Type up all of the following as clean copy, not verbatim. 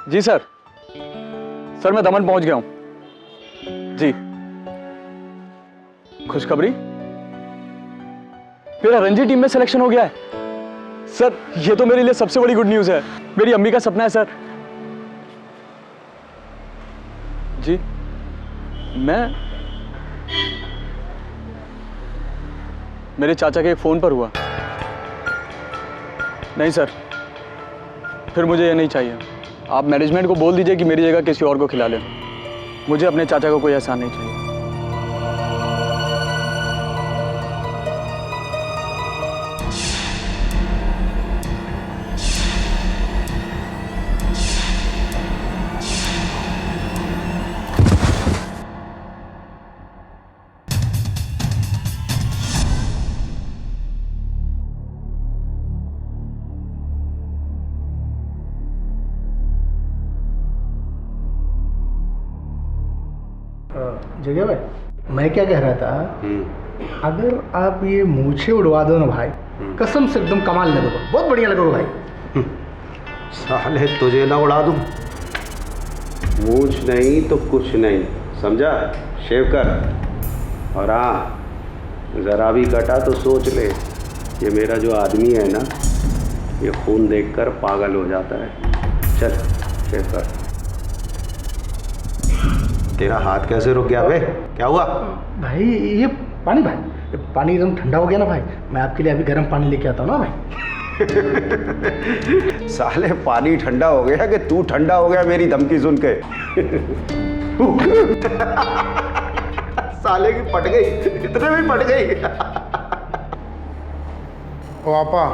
जी sir. Sir मैं दमन पहुंच गया हूं। जी। खुशखबरी, मेरा रणजी टीम में सिलेक्शन हो गया है। सर ये तो मेरे लिए सबसे बड़ी गुड न्यूज़ है। मेरी अम्मी का सपना है सर। जी मैं मेरे चाचा के फ़ोन पर हुआ। नहीं सर, फिर मुझे ये नहीं चाहिए। आप मैनेजमेंट को बोल दीजिए कि मेरी जगह किसी और को खिला लें। मुझे अपने चाचा को कोई एहसान नहीं चाहिए। जगह भाई, मैं क्या कह रहा था, अगर आप ये मूछें उड़वा दो ना भाई, कसम से एकदम कमाल लगेगा, बहुत बढ़िया लगेगा भाई। साले तुझे ना उड़ा दूं, मूछ नहीं तो कुछ नहीं, समझा? शेव कर। और हाँ, ज़रा भी कटा तो सोच ले, ये मेरा जो आदमी है ना, ये खून देखकर पागल हो जाता है। चल शेव कर। तेरा हाथ कैसे रुक गया बे? क्या हुआ? भाई ये पानी, भाई पानी एकदम ठंडा हो गया ना भाई, मैं आपके लिए अभी गर्म पानी लेके आता हूँ ना भाई। साले पानी ठंडा हो गया कि तू ठंडा हो गया मेरी धमकी सुन के? साले की पट गई, इतने में पट गई। ओ आपा,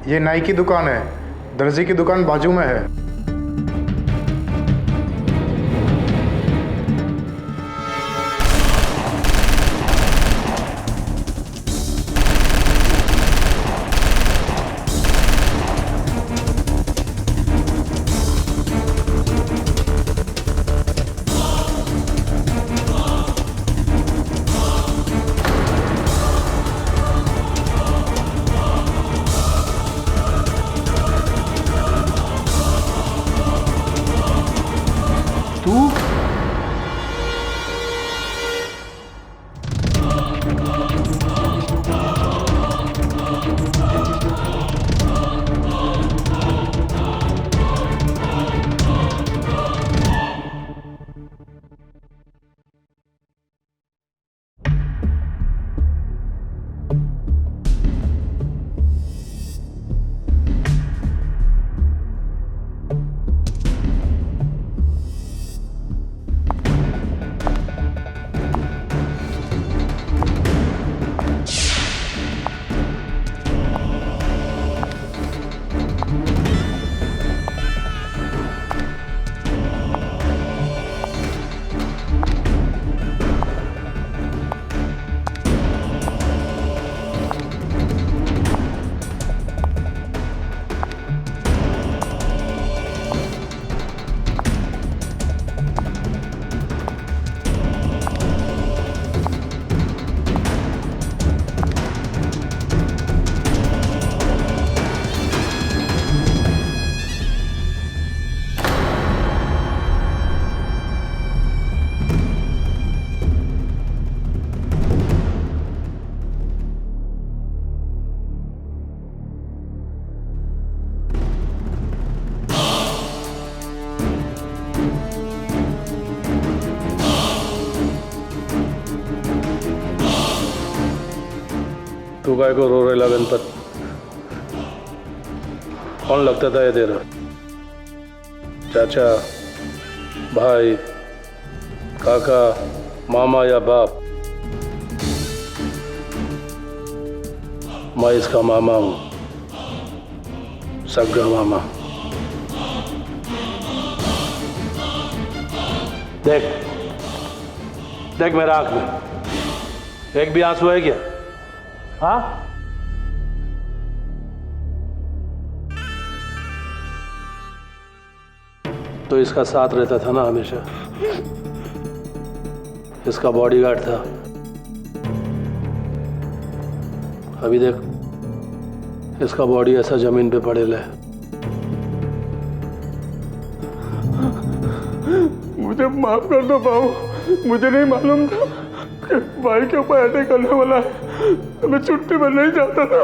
ये नाई की दुकान है, दर्जी की दुकान बाजू में है। तू काय को रो रेला गणपत? कौन लगता था ये तेरा? चाचा, भाई, काका, मामा या बाप? मैं इसका मामा हूं, सगा मामा। देख देख मेरा आंख में एक भी आंसू है क्या? हाँ? तो इसका साथ रहता था ना हमेशा, इसका बॉडीगार्ड था। अभी देख, इसका बॉडी ऐसा जमीन पे पड़ेला है। मुझे माफ कर दो बाबू, मुझे नहीं मालूम था कि भाई के ऊपर अटैक करने वाला है। मैं छुट्टी पर नहीं जाता था।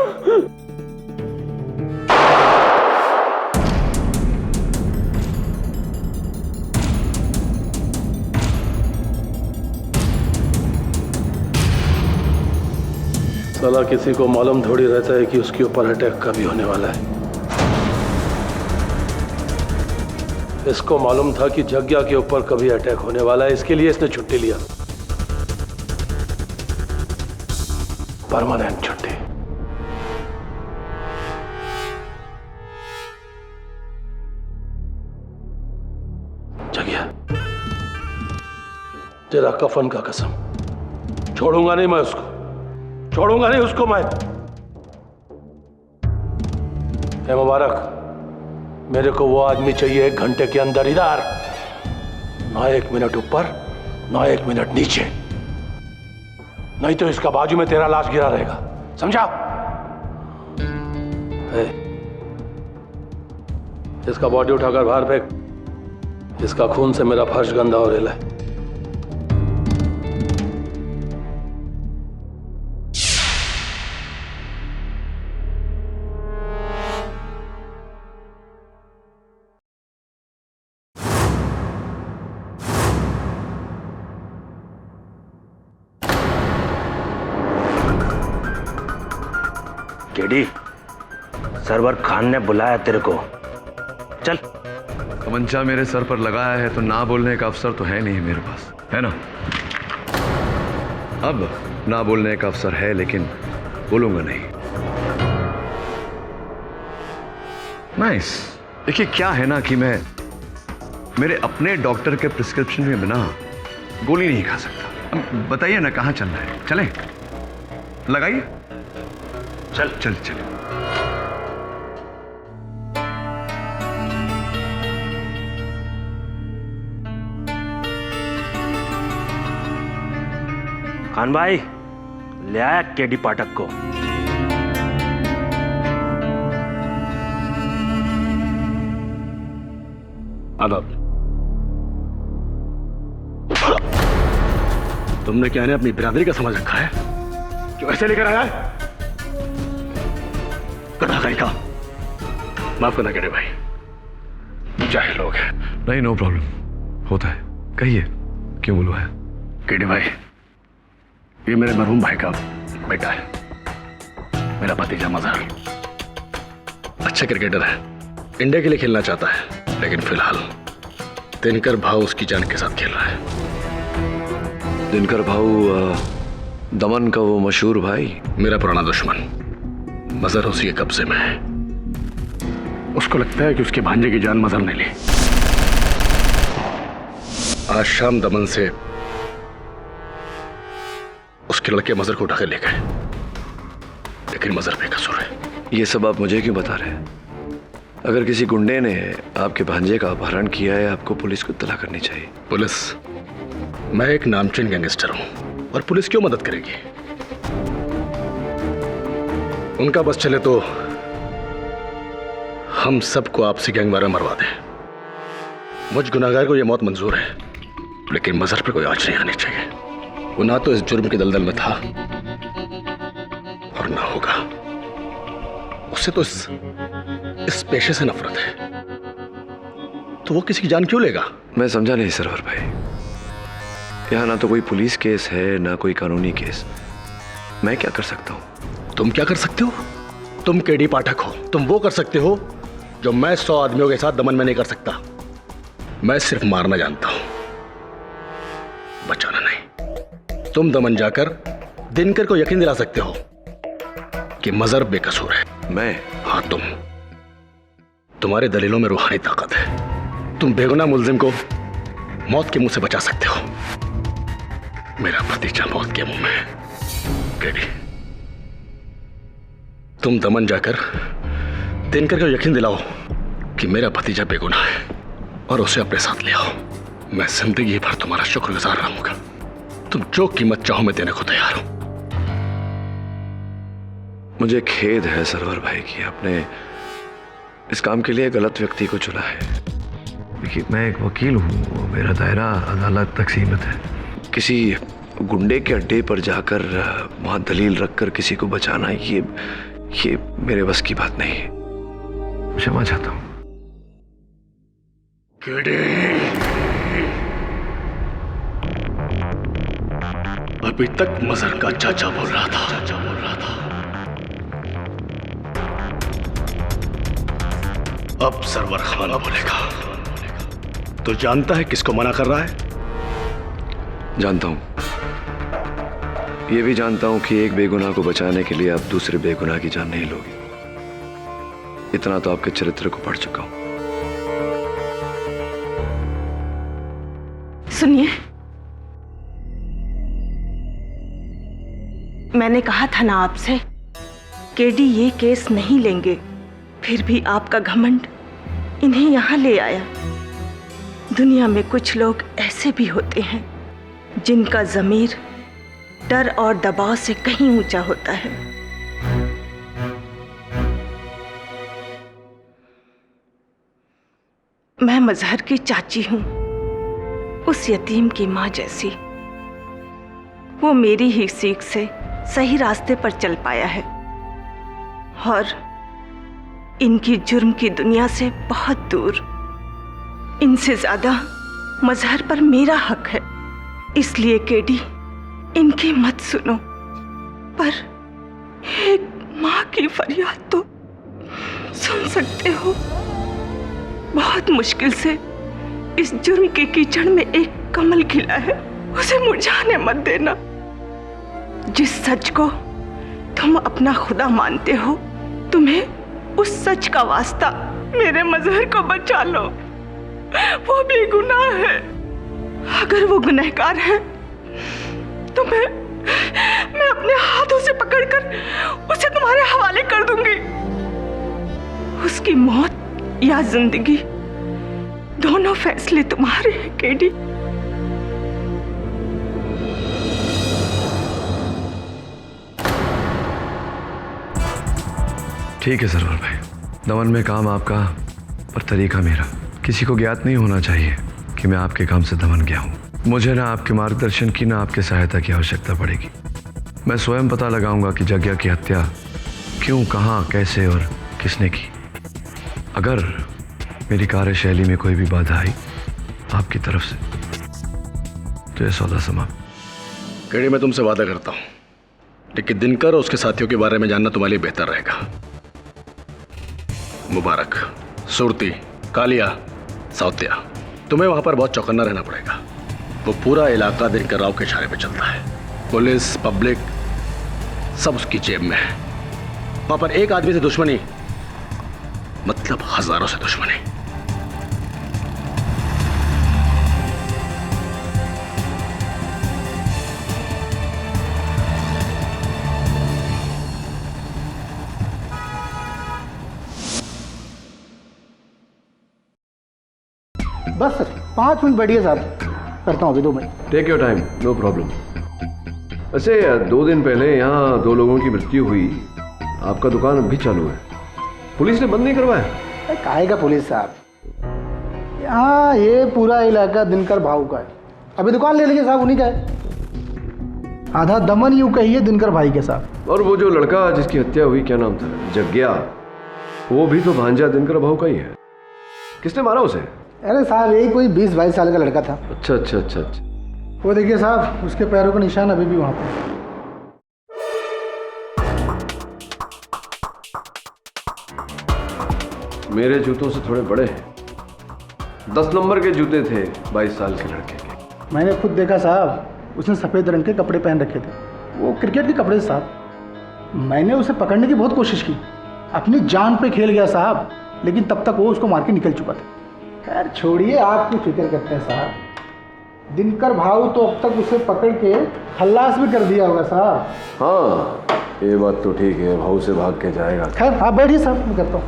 साला किसी को मालूम थोड़ी रहता है कि उसके ऊपर अटैक कभी होने वाला है। इसको मालूम था कि जग्या के ऊपर कभी अटैक होने वाला है, इसके लिए इसने छुट्टी लिया, परमानेंट छुट्टी। जग्या, तेरा कफन का कसम, छोड़ूंगा नहीं मैं उसको, छोड़ूंगा नहीं उसको मैं। ए मुबारक, मेरे को वो आदमी चाहिए 1 घंटे के अंदर इधर, ना 1 मिनट ऊपर ना 1 मिनट नीचे, नहीं तो इसका बाजू में तेरा लाश गिरा रहेगा, समझा? इसका बॉडी उठाकर बाहर फेंक, इसका खून से मेरा फर्श गंदा हो रहा है। केडी, सरवर खान ने बुलाया तेरे को, चल। तमंचा मेरे सर पर लगाया है तो ना बोलने का अवसर तो है नहीं मेरे पास, है ना? अब ना बोलने का अवसर है, लेकिन बोलूंगा नहीं। नाइस। देखिए क्या है ना कि मैं मेरे अपने डॉक्टर के प्रिस्क्रिप्शन में बिना गोली नहीं खा सकता। अब बताइए ना कहाँ चलना है, चलें? लगाइए, चल चल चल। खान भाई, ले आया केडी पाठक को। आदाब। तुमने क्या इन्हें अपनी बिरादरी का समझ रखा है? क्यों ऐसे लेकर आया है? कटा कहीं का। माफ करना केडी भाई, चाहे लोग हैं। नहीं, नो प्रॉब्लम, होता है। कहिए क्यों बोलो है? केडी भाई, ये मेरे मरहूम भाई का बेटा है, मेरा भतीजा मजहर। अच्छा क्रिकेटर है, इंडिया के लिए खेलना चाहता है, लेकिन फिलहाल दिनकर भाऊ उसकी जान के साथ खेल रहा है। दिनकर भाऊ दमन का वो मशहूर भाई? मेरा पुराना दुश्मन, मजहर उसी के कब्जे में है। उसको लगता है कि उसके भांजे की जान मजहर ने ली। आज शाम दमन से उसके लड़के मजहर को उठा के ले गए, लेकिन मजहर बेकसूर है। ये सब आप मुझे क्यों बता रहे हैं? अगर किसी गुंडे ने आपके भांजे का अपहरण किया है, आपको पुलिस को इत्तला करनी चाहिए। पुलिस? मैं एक नामचीन गैंगस्टर हूं और पुलिस क्यों मदद करेगी? उनका बस चले तो हम सबको आपसी गैंगवार में मरवा दें। मुझ गुनाहगार को यह मौत मंजूर है, लेकिन मजहर पर कोई आंच नहीं आनी चाहिए। वो ना तो इस जुर्म के दलदल में था और ना होगा। उससे तो इस पेशे से नफरत है, तो वो किसी की जान क्यों लेगा? मैं समझा नहीं सरवर भाई। यहाँ ना तो कोई पुलिस केस है ना कोई कानूनी केस। मैं क्या कर सकता हूँ? तुम क्या कर सकते हो? तुम केडी पाठक हो। तुम वो कर सकते हो जो मैं 100 आदमियों के साथ दमन में नहीं कर सकता। मैं सिर्फ मारना जानता हूं, बचाना नहीं। तुम दमन जाकर दिनकर को यकीन दिला सकते हो कि मजहर बेकसूर है। मैं? हाँ तुम। तुम्हारे दलीलों में रूहानी ताकत है। तुम बेगुनाह मुल्जिम को मौत के मुंह से बचा सकते हो। मेरा भतीजा मौत के मुंह में है। केडी, तुम दमन जाकर दिनकर को यकीन दिलाओ कि मेरा भतीजा बेगुनाह है और उसे अपने साथ ले आओ। मैं जिंदगी भर तुम्हारा शुक्रगुजार रहूंगा। तुम जो कीमत चाहो मैं देने को तैयार हूं। मुझे खेद है सरवर भाई कि आपने इस काम के लिए गलत व्यक्ति को चुना है। देखिए, मैं एक वकील हूँ, मेरा दायरा अदालत तक सीमित है। किसी गुंडे के अड्डे पर जाकर वहाँ दलील रखकर किसी को बचाना, ये मेरे बस की बात नहीं है। क्षमा चाहता हूँ। अभी तक मजहर का चाचा बोल रहा था। अब सरवर खान बोलेगा। तो जानता है किसको मना कर रहा है? जानता हूँ। ये भी जानता हूँ कि एक बेगुनाह को बचाने के लिए आप दूसरे बेगुनाह की जान नहीं लोगे। इतना तो आपके चरित्र को पढ़ चुका हूँ। सुनिए, मैंने कहा था ना आपसे, केडी ये केस नहीं लेंगे, फिर भी आपका घमंड इन्हें यहां ले आया। दुनिया में कुछ लोग ऐसे भी होते हैं जिनका ज़मीर डर और दबाव से कहीं ऊंचा होता है। मैं मजहर की चाची हूं, उस यतीम की मां जैसी। वो मेरी ही सीख से सही रास्ते पर चल पाया है और इनकी जुर्म की दुनिया से बहुत दूर। इनसे ज्यादा मजहर पर मेरा हक है, इसलिए केडी इनकी मत सुनो। पर एक माँ की फरियाद तो सुन सकते हो। बहुत मुश्किल से इस जुर्म के कीचड़ में एक कमल खिला है, उसे मुरझाने मत देना। जिस सच को तुम अपना खुदा मानते हो, तुम्हें उस सच का वास्ता मेरे मजहर को बचा लो। वो बेगुनाह है। अगर वो गुनहगार है तो मैं अपने हाथों से पकड़कर उसे तुम्हारे हवाले कर दूंगी। उसकी मौत या जिंदगी, दोनों फैसले तुम्हारे हैं केडी। ठीक है सरवर भाई, दमन में काम आपका पर तरीका मेरा। किसी को ज्ञात नहीं होना चाहिए कि मैं आपके काम से दमन गया हूँ। मुझे ना आपके मार्गदर्शन की ना आपके सहायता की आवश्यकता पड़ेगी। मैं स्वयं पता लगाऊंगा कि जग्या की हत्या क्यों, कहाँ, कैसे और किसने की। अगर मेरी कार्यशैली में कोई भी बाधा आई आपकी तरफ से तो यह सौदा समाप्त। केडी, मैं तुमसे वादा करता हूँ, लेकिन दिनकर और उसके साथियों के बारे में जानना तुम्हारे लिए बेहतर रहेगा। मुबारक, सुरती, कालिया, साउतिया, तुम्हें वहां पर बहुत चौकन्ना रहना पड़ेगा। वो पूरा इलाका दिनकर राव के इशारे पे चलता है। पुलिस, पब्लिक सब उसकी जेब में है। वहां पर एक आदमी से दुश्मनी मतलब हजारों से दुश्मनी। बस सर 5 मिनट बैठिए साहब, करता हूँ अभी 2 minute. Take your time, no problem. वैसे 2 दिन पहले यहाँ 2 लोगों की मृत्यु हुई, आपका दुकान अब भी चालू है, पुलिस ने बंद नहीं करवाया? काहे का पुलिस साहब, यहाँ ये पूरा इलाका दिनकर भाऊ का है। अभी दुकान ले लीजिए साहब, उन्हीं का है। आधा दमन यूं कहिए दिनकर भाई के साथ। और वो जो लड़का जिसकी हत्या हुई, क्या नाम था? जग्या, वो भी तो भांजा दिनकर भाऊ का ही है। किसने मारा उसे? अरे साहब यही कोई 20-22 साल का लड़का था। अच्छा अच्छा अच्छा अच्छा। वो देखिए साहब, उसके पैरों का निशान अभी भी वहाँ पर। मेरे जूतों से थोड़े बड़े हैं। 10 नंबर के जूते थे 22 साल के लड़के के। मैंने खुद देखा साहब, उसने सफ़ेद रंग के कपड़े पहन रखे थे, वो क्रिकेट के कपड़े साहब। मैंने उसे पकड़ने की बहुत कोशिश की, अपनी जान पे खेल गया साहब, लेकिन तब तक वो उसको मार के निकल चुका था। खैर छोड़िए, आप क्यों फिक्र करते हैं साहब। दिनकर भाऊ तो अब तक उसे पकड़ के खल्लास भी कर दिया होगा साहब। हाँ, ये बात तो ठीक है, भाऊ से भाग के जाएगा। खैर आप बैठिए साहब, मैं करता हूँ।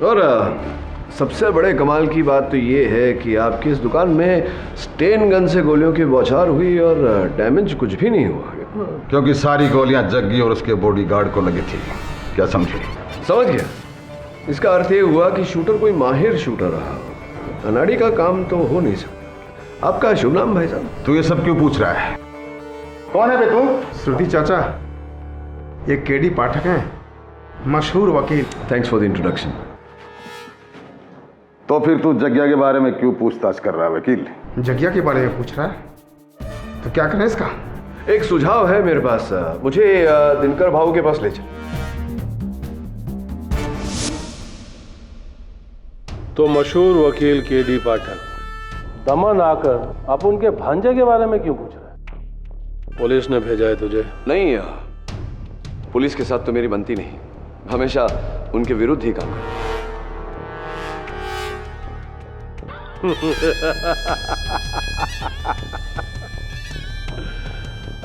और सबसे बड़े कमाल की बात तो ये है कि आपकी इस दुकान में स्टेन गन से गोलियों की बौछार हुई और डैमेज कुछ भी नहीं हुआ। क्योंकि सारी गोलियां जग्गी और उसके बॉडीगार्ड को लगी थी। क्या समझे? समझ गया। इसका अर्थ ये हुआ कि शूटर कोई माहिर शूटर रहा, अनाड़ी का काम तो हो नहीं सकता। आपका शुभ नाम भाई साहब? तू ये सब क्यों पूछ रहा है? कौन है बे तू? श्रुति चाचा, ये केडी पाठक हैं, मशहूर वकील। Thanks for the introduction. तो फिर तू जग्या के बारे में क्यों पूछताछ कर रहा है वकील? जग्या के बारे में पूछ रहा है तो क्या करें इसका? एक सुझाव है मेरे पास, मुझे दिनकर भाऊ के पास ले चल। तो मशहूर वकील केडी पाठक दमन आकर आप उनके भांजे के बारे में क्यों पूछ रहे हैं? पुलिस ने भेजा है तुझे? नहीं, पुलिस के साथ तो मेरी बनती नहीं, हमेशा उनके विरुद्ध ही काम करता।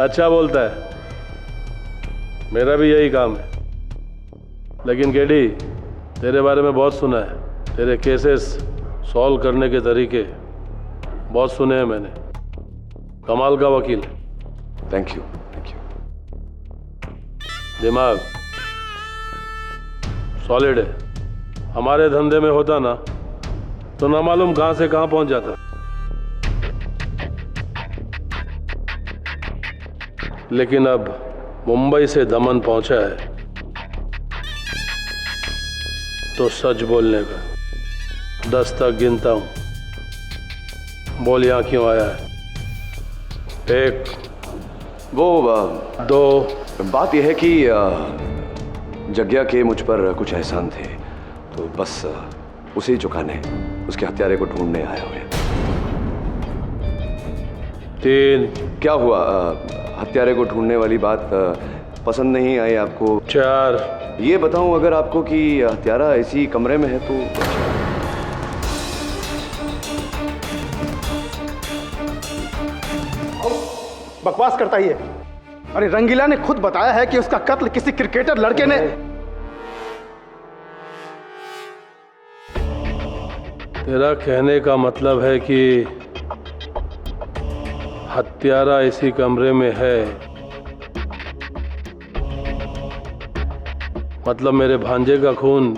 अच्छा बोलता है, मेरा भी यही काम है। लेकिन केडी, तेरे बारे में बहुत सुना है, तेरे केसेस सॉल्व करने के तरीके बहुत सुने हैं मैंने। कमाल का वकील। Thank you, thank you. दिमाग सॉलिड है। हमारे धंधे में होता ना तो ना मालूम कहां से कहां पहुंच जाता। लेकिन अब मुंबई से दमन पहुंचा है तो सच बोलने का 10 तक गिनता हूं। बोल यहां क्यों आया है? 1, वो 2। बात यह है कि जग्या के मुझ पर कुछ एहसान थे, तो बस उसे चुकाने, उसके हत्यारे को ढूंढने आया हुए। 3। क्या हुआ? हत्यारे को ढूंढने वाली बात पसंद नहीं आई आपको? 4। ये बताऊं अगर आपको कि हत्यारा इसी कमरे में है तो? बकवास करता ही है। अरे रंगीला ने खुद बताया है कि उसका कत्ल किसी क्रिकेटर लड़के ने। तेरा कहने का मतलब है कि हत्यारा इसी कमरे में है, मतलब मेरे भांजे का खून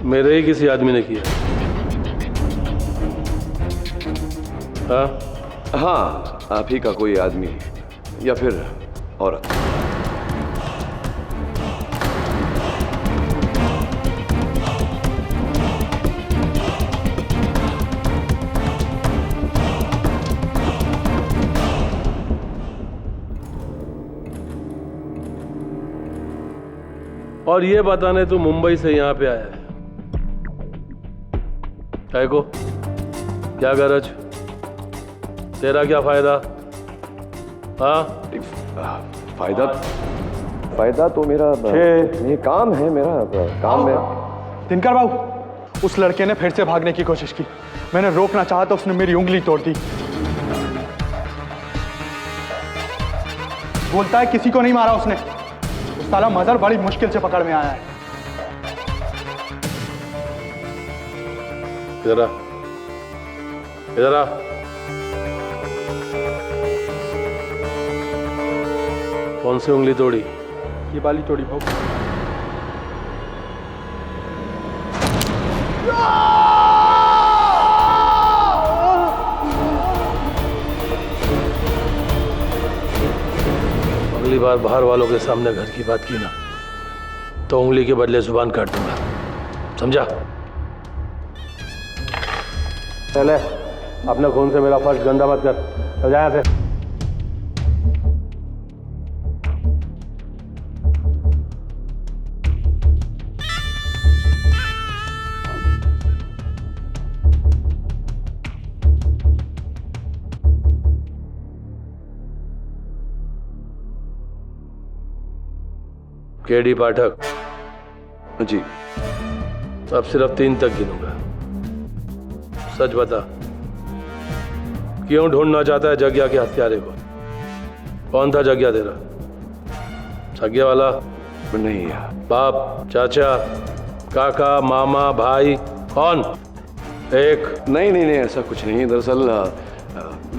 मेरे ही किसी आदमी ने किया? हाँ? हाँ, आप ही का कोई आदमी या फिर औरत। और ये बताने तू मुंबई से यहां पे आया है काय को? क्या गरज? तेरा क्या फायदा? हाँ? फायदा तो मेरा ये काम है, मेरा काम है। दिनकर बाबू, उस लड़के ने फिर से भागने की कोशिश की। मैंने रोकना चाहा तो उसने मेरी उंगली तोड़ दी। बोलता है किसी को नहीं मारा उसने। उस साला मजहर बड़ी मुश्किल से पकड़ में आया है। इधर आ, इधर आ। कौन सी उंगली तोड़ी? ये वाली तोड़ी भाऊ। अगली बार बाहर वालों के सामने घर की बात की ना तो उंगली के बदले जुबान काट दूंगा, समझा? चले, अपने खून से मेरा फर्श गंदा मत कर। चल जा यहाँ से। केडी पाठक जी, अब सिर्फ 3 तक गिनूंगा। सच बता, क्यों ढूंढना चाहता है जग्या के हत्यारे को? कौन था जग्या तेरा? सग्या वाला? नहीं। बाप, चाचा, काका, मामा, भाई, कौन? एक? नहीं नहीं नहीं, ऐसा कुछ नहीं। दरअसल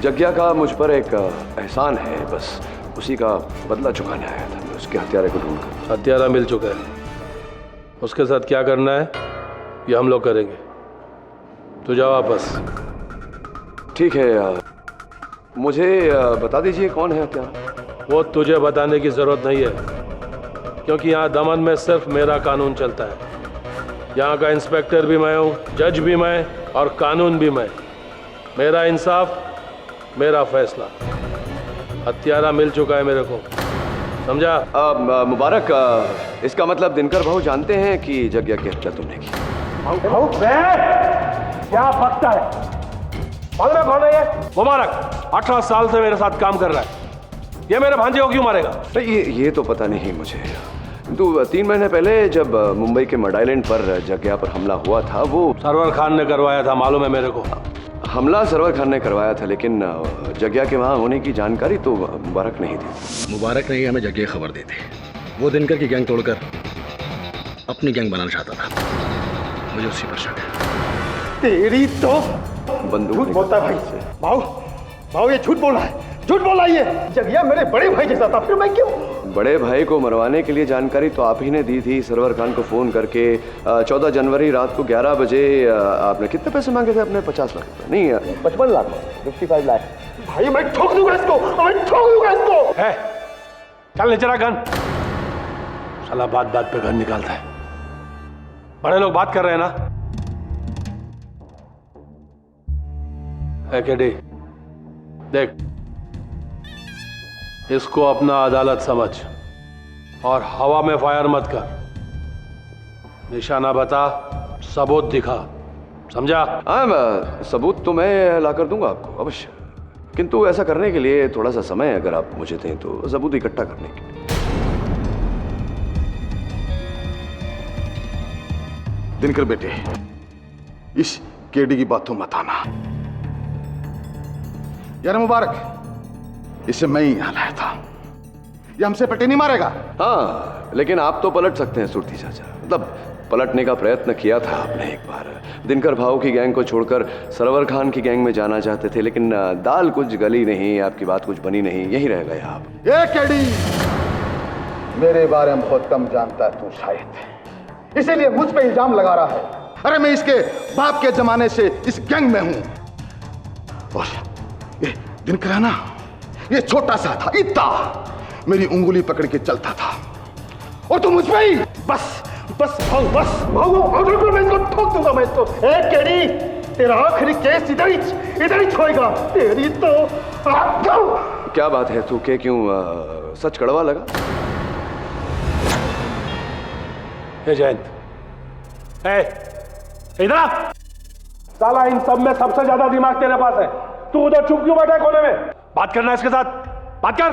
जग्या का मुझ पर एक एहसान है, बस उसी का बदला चुकाने आया था मैं, उसके हत्यारे को ढूंढकर। हत्यारा मिल चुका है, उसके साथ क्या करना है ये हम लोग करेंगे। तू जा वापस। ठीक है, मुझे बता दीजिए कौन है क्या? वो तुझे बताने की जरूरत नहीं है, क्योंकि यहाँ दमन में सिर्फ मेरा कानून चलता है। यहाँ का इंस्पेक्टर भी मैं हूँ, जज भी मैं, और कानून भी मैं। मेरा इंसाफ, मेरा फैसला। हत्यारा मिल चुका है मेरे को, समझा? मुबारक, इसका मतलब दिनकर भाऊ जानते हैं कि जग्या की हत्या तुमने की? क्या फकता है? मालूम है कौन है ये? मुबारक 18 साल से मेरे साथ काम कर रहा है। ये मेरे भांजे को क्यों मारेगा? ये तो पता नहीं मुझे, किंतु 3 महीने पहले जब मुंबई के मड आइलैंड पर जग्या पर हमला हुआ था, वो सरवर खान ने करवाया था, मालूम है मेरे को। हमला सरवर खान ने करवाया था, लेकिन जग्या के वहाँ होने की जानकारी तो मुबारक नहीं थी। मुबारक ने ही हमें जग्या खबर दी थी। वो दिनकर की गैंग तोड़कर अपनी गैंग बनाना चाहता था। मुझे उसी पर शक है। तेरी तो बंदूक बोलता है भाई से। भाऊ ये झूठ बोल रहा है, झूठ बोल रहा है ये। जगिया मेरे बड़े भाई जैसा था, फिर मैं क्यों? बड़े भाई को मरवाने के लिए जानकारी तो आप ही ने दी थी सरवर खान को फोन करके। 14 जनवरी रात को 11 बजे आपने कितने पैसे मांगे थे अपने? 50 लाख रुपए? नहीं, 55 लाख, 55 लाख। भाई मैं ठोक दूंगा इसको, मैं ठोक दूंगा इसको। है, चल ले चला गन। साला बात बात पे गन निकालता है। बड़े लोग बात कर रहे हैं ना। केडी, देख, इसको अपना अदालत समझ और हवा में फायर मत कर। निशाना बता, सबूत दिखा, समझा? हाँ, सबूत तो मैं ला कर दूंगा आपको अवश्य, किंतु ऐसा करने के लिए थोड़ा सा समय अगर आप मुझे दें तो सबूत इकट्ठा करने के लिए। दिनकर बेटे, इस केडी की बातों मत आना यार। मुबारक, इसे मैं ही यहाँ लाया था। ये हमसे पट्टी नहीं मारेगा। हाँ, लेकिन आप तो पलट सकते हैं सुरती चाचा। मतलब पलटने का प्रयत्न किया था आपने एक बार। दिनकर भाऊ की गैंग को छोड़कर सरवर खान की गैंग में जाना चाहते थे, लेकिन दाल कुछ गली नहीं, आपकी बात कुछ बनी नहीं, यही रह गए आप। ये केडी मेरे बारे में बहुत कम जानता है तू शायद, इसीलिए मुझ पे इल्जाम लगा रहा है। अरे मैं इसके बाप के जमाने से इस गैंग में हूं। और ये दिनकर है ना, ये छोटा सा था, इतना मेरी उंगली पकड़ के चलता था, और तू मुझ पे ही बस मैं इसको ठोक दूंगा, मैं इसको। ए केडी, तेरा आखिरी केस इधर ही छोड़ेगा। तेरी तो क्या बात है तू के क्यों सच कड़वा लगा? जयंत, इधर आ। साला इन सब में सबसे ज्यादा दिमाग तेरे पास है। तू उधर चुप क्यों बैठा है कोने में? बात करना है इसके साथ, बात कर।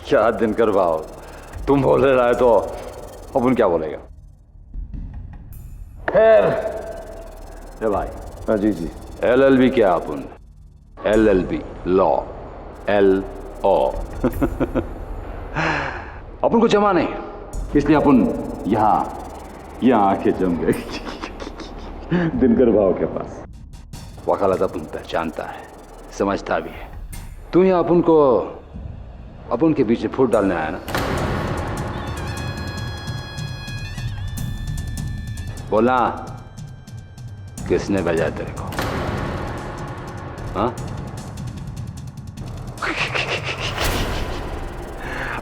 क्या दिनकर भाव, तुम बोल रहे है तो अपन क्या बोलेगा? खैर भाई। हाँ जी। LLB क्या अपन? LLB law, LO। अपन को जमा नहीं, इसलिए अपन यहाँ आके जम गए दिनकर भाव के पास। वकालत अपन पहचानता है, समझता भी है। तू यहाँ अपन को अपन के बीच में फूट डालने आया ना? बोला किसने भेजा तेरे को? हाँ?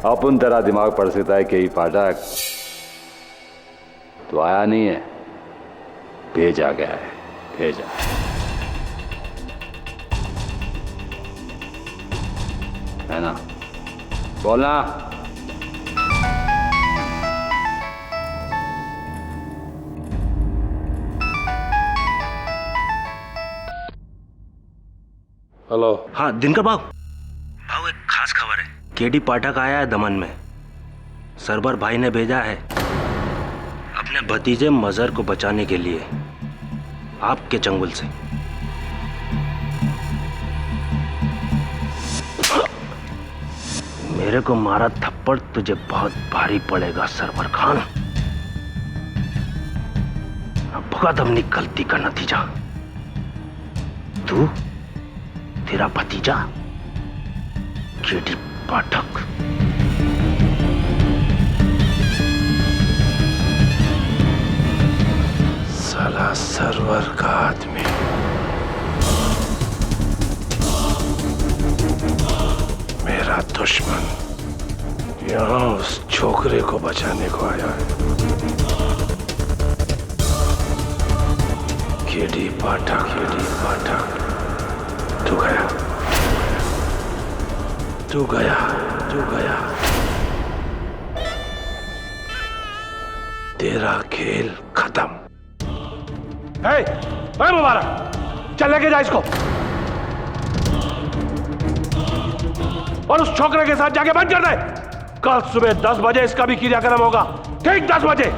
अपन तेरा दिमाग पढ़ सकता है कि पाठक तो आया नहीं है, भेजा गया है, भेजा। है ना? बोलना। हेलो। हाँ दिनकर भाव, एक खास खबर है। केडी पाठक आया है दमन में। सरवर भाई ने भेजा है अपने भतीजे मजहर को बचाने के लिए आपके चंगुल से। मेरे को मारा थप्पड़ तुझे बहुत भारी पड़ेगा सरवर खान। भुगत अपनी गलती का नतीजा। तू, तेरा भतीजा केडी पाठक। सरवर का आदमी। मेरा दुश्मन यहाँ उस छोकरे को बचाने को आया है। केडी पाठक, तू गया, तू गया, तू गया। तेरा खेल खत्म। ए मुबारक, चल लेके जा इसको और उस छोकरे के साथ जाके बंद कर दे। कल सुबह 10 बजे इसका भी क्रियाक्रम होगा, ठीक 10 बजे।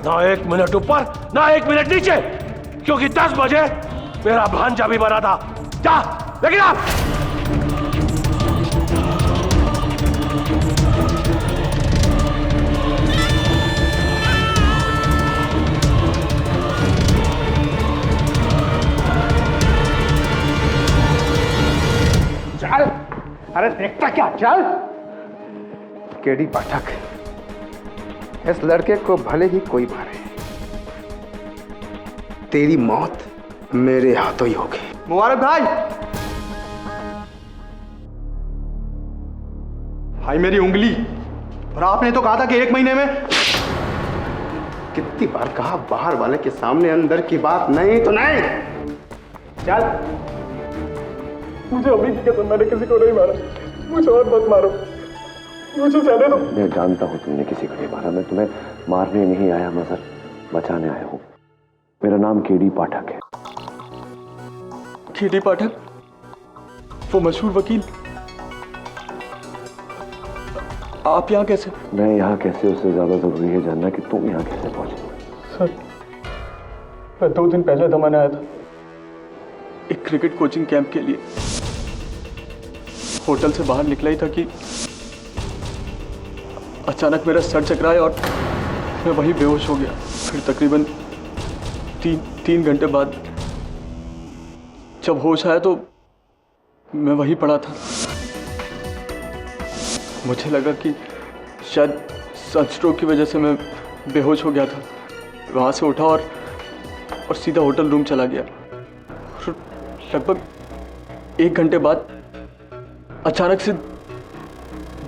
ना 1 मिनट ऊपर, ना 1 मिनट नीचे, क्योंकि 10 बजे मेरा भांजा भी बना था। जा लेकिन आप चल, अरे देखता क्या, चल। केडी पाठक, इस लड़के को भले ही कोई मारे, तेरी मौत मेरे हाथों ही होगी। मुबारक भाई, भाई मेरी उंगली, और आपने तो कहा था कि 1 महीने में। कितनी बार कहा, बाहर वाले के सामने अंदर की बात नहीं तो नहीं। चल। मुझे अभी की कसम, मैंने किसी को नहीं मारा। मुझे और मत मारो, मुझे जाने दो। मैं जानता हूँ तुमने किसी को नहीं मारा। मैं तुम्हें मारने नहीं आया मजर, बचाने आया हूँ। मेरा नाम केडी पाठक है। केडी पाठक, वो मशहूर वकील। आप यहाँ कैसे? मैं यहाँ कैसे, उससे ज्यादा जरूरी है जानना कि तुम यहाँ कैसे पहुंचे। सर, मैं 2 दिन पहले दमन आया था एक क्रिकेट कोचिंग कैंप के लिए। होटल से बाहर निकला ही था कि अचानक मेरा सर चकराया और मैं वहीं बेहोश हो गया। फिर तकरीबन 3 घंटे बाद जब होश आया तो मैं वहीं पड़ा था। मुझे लगा कि शायद सनस्ट्रोक की वजह से मैं बेहोश हो गया था। वहाँ से उठा और सीधा होटल रूम चला गया। लगभग 1 घंटे बाद अचानक से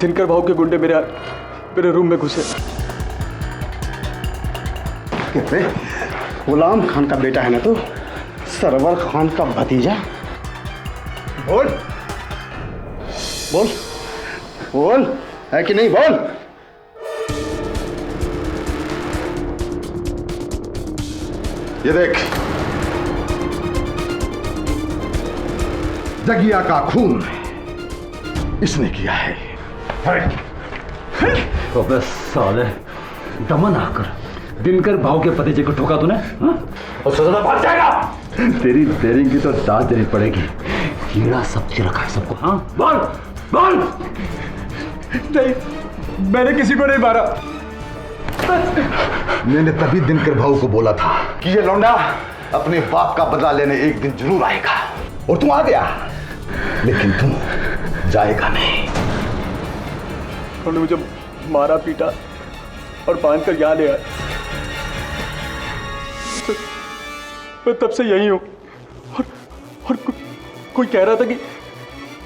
दिनकर भाऊ के गुंडे मेरे रूम में घुसे। कहते गुलाम खान का बेटा है ना तू, सरवर खान का भतीजा। बोल बोल बोल, है कि नहीं? बोल। ये देख, जगिया का खून इसने किया है। तो बस साले, दमन आकर दिनकर भाव के भतीजे को ठोका तूने, और सजा बच जाएगा। तेरी देरी की तो दाद देनी पड़ेगी। कीड़ा सब रखा है सबको। हाँ बोल बोल। नहीं, मैंने किसी को नहीं मारा। मैंने तभी दिनकर भाऊ को बोला था कि ये लौंडा अपने बाप का बदला लेने एक दिन जरूर आएगा, और तू आ गया, लेकिन तू जाएगा नहीं। उन्होंने मुझे मारा, पीटा और बांध कर यहाँ ले आया। मैं तब से यही हूँ, और कोई कह रहा था कि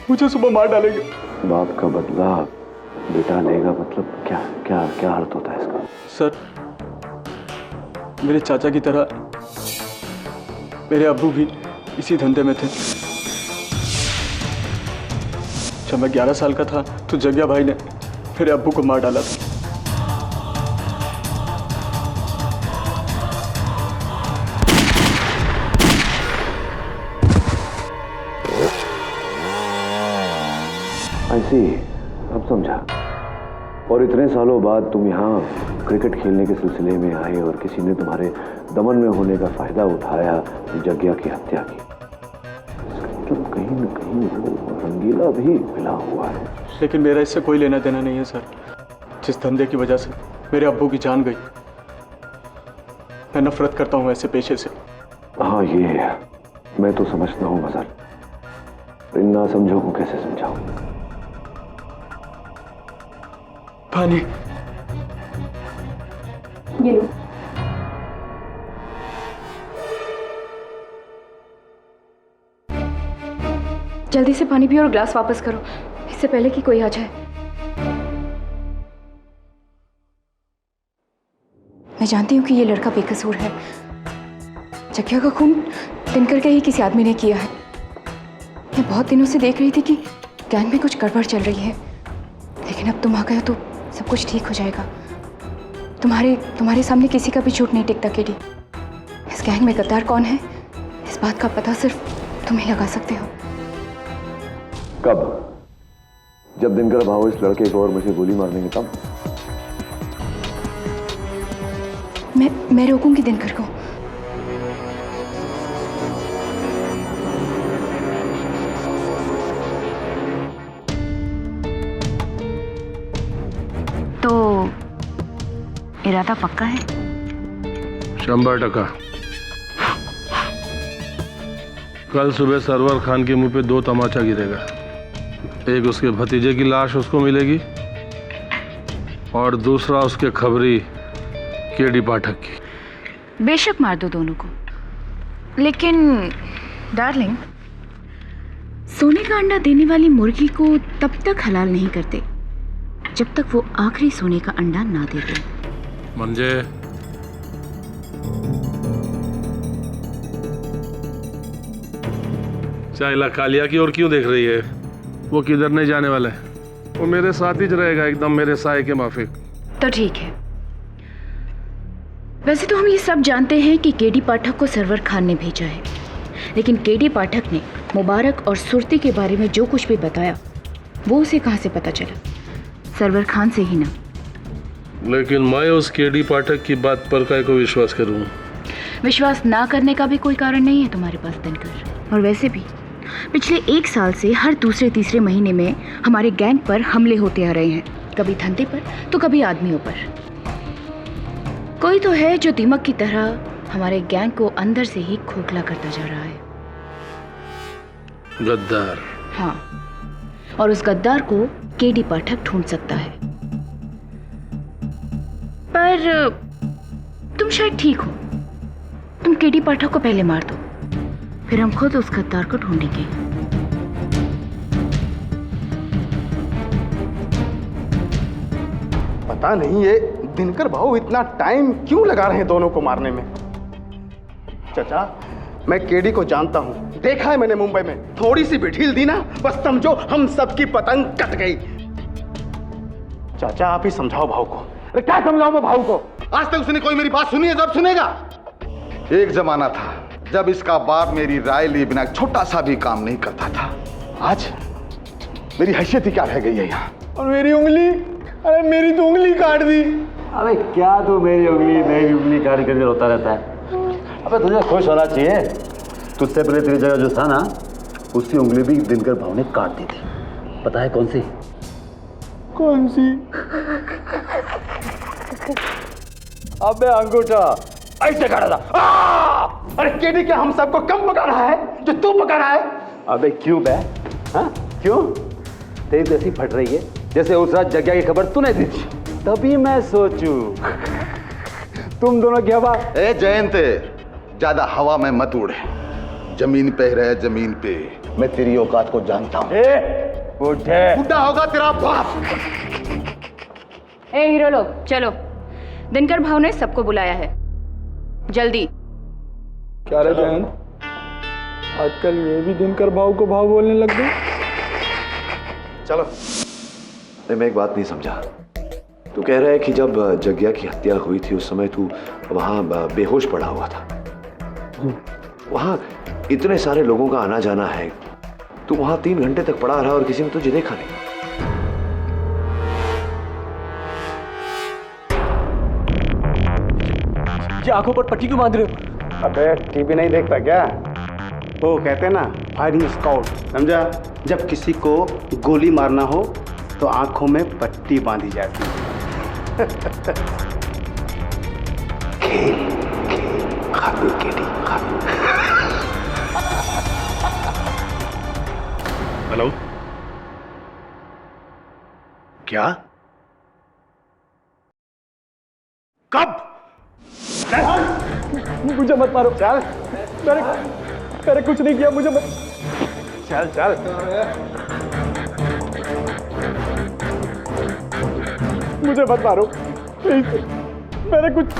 मुझे सुबह मार डालेंगे। बाप का बदला बेटा लेगा, मतलब क्या क्या क्या अर्थ होता है इसका? सर, मेरे चाचा की तरह मेरे अब्बू भी इसी धंधे में थे। जब मैं 11 साल का था तो जगिया भाई ने मेरे अब्बू को मार डाला था। ऐसी अब समझा। और इतने सालों बाद तुम यहाँ क्रिकेट खेलने के सिलसिले में आए और किसी ने तुम्हारे दमन में होने का फायदा उठाया, जगिया की हत्या की। मतलब कहीं न कहीं वो रंगीला भी मिला हुआ है। लेकिन मेरा इससे कोई लेना देना नहीं है सर। जिस धंधे की वजह से मेरे अब्बू की जान गई, मैं नफरत करता हूँ ऐसे पेशे से। हाँ, ये मैं तो समझता हूँ मजर, इन ना समझो को कैसे समझाऊं? पानी ये लो। जल्दी से पानी पियो और ग्लास वापस करो, इससे पहले कि कोई आ जाए। मैं जानती हूँ कि ये लड़का बेकसूर है। जग्या का खून दिनकर के ही किसी आदमी ने किया है। मैं बहुत दिनों से देख रही थी कि गैंग में कुछ गड़बड़ चल रही है, लेकिन अब तुम आ गए हो तो सब कुछ ठीक हो जाएगा। तुम्हारे सामने किसी का भी झूठ नहीं टिकता केडी। इस गैंग में गद्दार कौन है, इस बात का पता सिर्फ तुम ही लगा सकते हो। कब? जब दिनकर भाव इस लड़के को और मुझे गोली मारने तब। मैं रोकूंगी दिनकर को। तो इरादा पक्का है? 100%। कल सुबह सरवर खान के मुंह पे 2 तमाचा गिरेगा। एक उसके भतीजे की लाश उसको मिलेगी और दूसरा उसके खबरी केडी पाठक की। बेशक मार दो दोनों को, लेकिन डार्लिंग, सोने का अंडा देने वाली मुर्गी को तब तक हलाल नहीं करते जब तक वो आखिरी सोने का अंडा ना दे दे। म्हणजे चाइला कालिया की ओर क्यों देख रही है? वो किधर नहीं जाने वाला है, वो मेरे साथ ही रहेगा, एकदम मेरे साए के माफिक। तो ठीक है। वैसे तो हम ये सब जानते हैं कि केडी पाठक को सरवर खान ने भेजा है, लेकिन केडी पाठक ने मुबारक और सुरती के बारे में जो कुछ भी बताया वो उसे कहाँ से पता चला? सरवर खान से ही ना। लेकिन मैं उस केडी पाठक की बात पर काय को विश्वास करूं? विश्वास ना करने का भी कोई कारण नहीं है तुम्हारे पास दिनकर। और वैसे भी पिछले 1 साल से हर दूसरे तीसरे महीने में हमारे गैंग पर हमले होते आ रहे हैं, कभी धंधे पर तो कभी आदमियों पर। कोई तो है जो दीमक की तरह हमारे गैंग को अंदर से ही खोखला करता जा रहा है। गद्दार। हाँ, और उस गद्दार को केडी पाठक ढूंढ सकता है। पर तुम शायद ठीक हो। तुम केडी पाठक को पहले मार दो, फिर हम खुद उस गद्दार को ढूंढेंगे। पता नहीं ये दिनकर भाऊ इतना टाइम क्यों लगा रहे हैं दोनों को मारने में। चाचा, मैं केडी को जानता हूं, देखा है मैंने मुंबई में। थोड़ी सी भी ढील दी ना, बस समझो हम सबकी पतंग कट गई। चाचा आप ही समझाओ भाऊ को। अरे क्या समझाऊं मैं भाऊ को? आज तक उसने कोई मेरी बात सुनी है? जब सुनेगा। एक जमाना था जब इसका बाप मेरी राय लिए बिना छोटा सा भी काम नहीं करता था। आज मेरी हैसियत ही क्या रह गई है यहाँ। और मेरी उंगली, अरे मेरी तो उंगली काट दी। अबे क्या तू मेरी उंगली काट करके रोता रहता है? अबे तुझे खुश होना चाहिए, तुझसे पहले तेरी जगह जो था ना, उसकी उंगली भी दिनकर भाव ने काट दी थी। पता है कौन सी? कौन सी? अबे अंगूठा ऐसे काटा था। अरे केडी क्या हम सबको कम पका रहा है जो तू पका रहा है? अबे क्यों बे? हाँ क्यों? तेरी तो ऐसी फट रही है जैसे उस रात जग्या की खबर तूने दी थी। तभी मैं सोचूं तुम दोनों की हवा। ए जयंत, ज्यादा हवा में मत उड़, जमीन पे रहे, जमीन पे। मैं तेरी औकात को जानता हूँ। बुढ़ा होगा तेरा बाप। ए हीरो लोग, चलो। दिनकर भाव ने सबको बुलाया है, जल्दी। क्या रे जयंत, आजकल ये भी दिनकर भाव को भाव बोलने लग गए। चलो। मैं एक बात नहीं समझा। तू कह रहा है कि जब जग्या की हत्या हुई थी उस समय तू वहां बेहोश पड़ा हुआ था। वहां इतने सारे लोगों का आना जाना है, तू वहां 3 घंटे तक पड़ा रहा और किसी ने तुझे देखा नहीं। ये आंखों पर पट्टी क्यों बांध रहे हो? अबे टीवी नहीं देखता क्या? वो कहते हैं ना, फायरिंग स्काउट, समझा? जब किसी को गोली मारना हो तो आंखों में पट्टी बांधी जाती है। हेलो, क्या? कब? मुझे मत मारो। चल। मैंने कुछ नहीं किया, मुझे मत। चल चल। मुझे मत मारो प्लीज, मैंने कुछ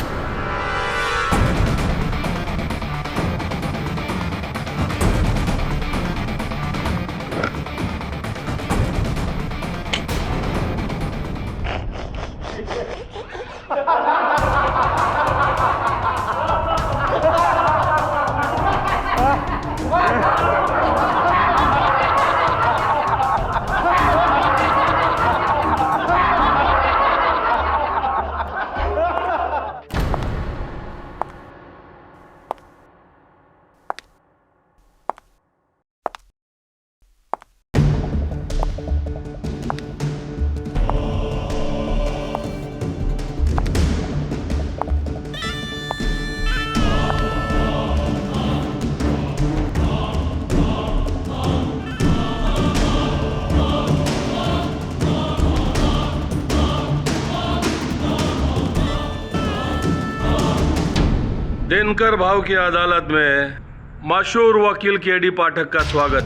दिनकर भाव की अदालत में मशहूर वकील केडी पाठक का स्वागत।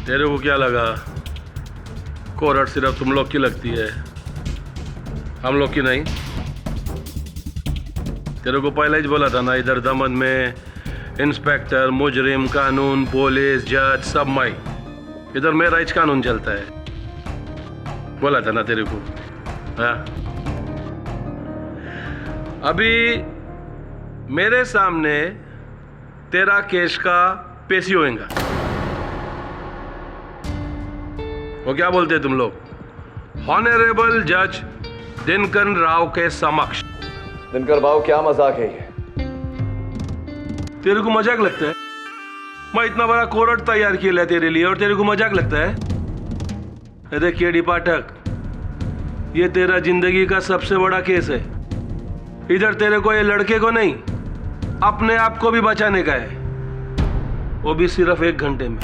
तेरे को क्या लगा कोर्ट सिर्फ तुम लोग की लगती है, हम लोग की नहीं? तेरे को पहले ही बोला था ना, इधर दमन में इंस्पेक्टर, मुजरिम, कानून, पुलिस, जज सब माई, इधर मेरा ही कानून चलता है। बोला था ना तेरे को। हाँ, अभी मेरे सामने तेरा केस का पेशी होएगा। वो क्या बोलते हैं तुम लोग? ऑनरेबल जज दिनकर राव के समक्ष। दिनकर भाव क्या मजाक है ये? तेरे को मजाक लगता है? मैं इतना बड़ा कोर्ट तैयार किया है तेरे लिए और तेरे को मजाक लगता है? अरे केडी पाठक, ये तेरा जिंदगी का सबसे बड़ा केस है। इधर तेरे को, ये लड़के को नहीं, अपने आप को भी बचाने का है, वो भी सिर्फ 1 घंटे में,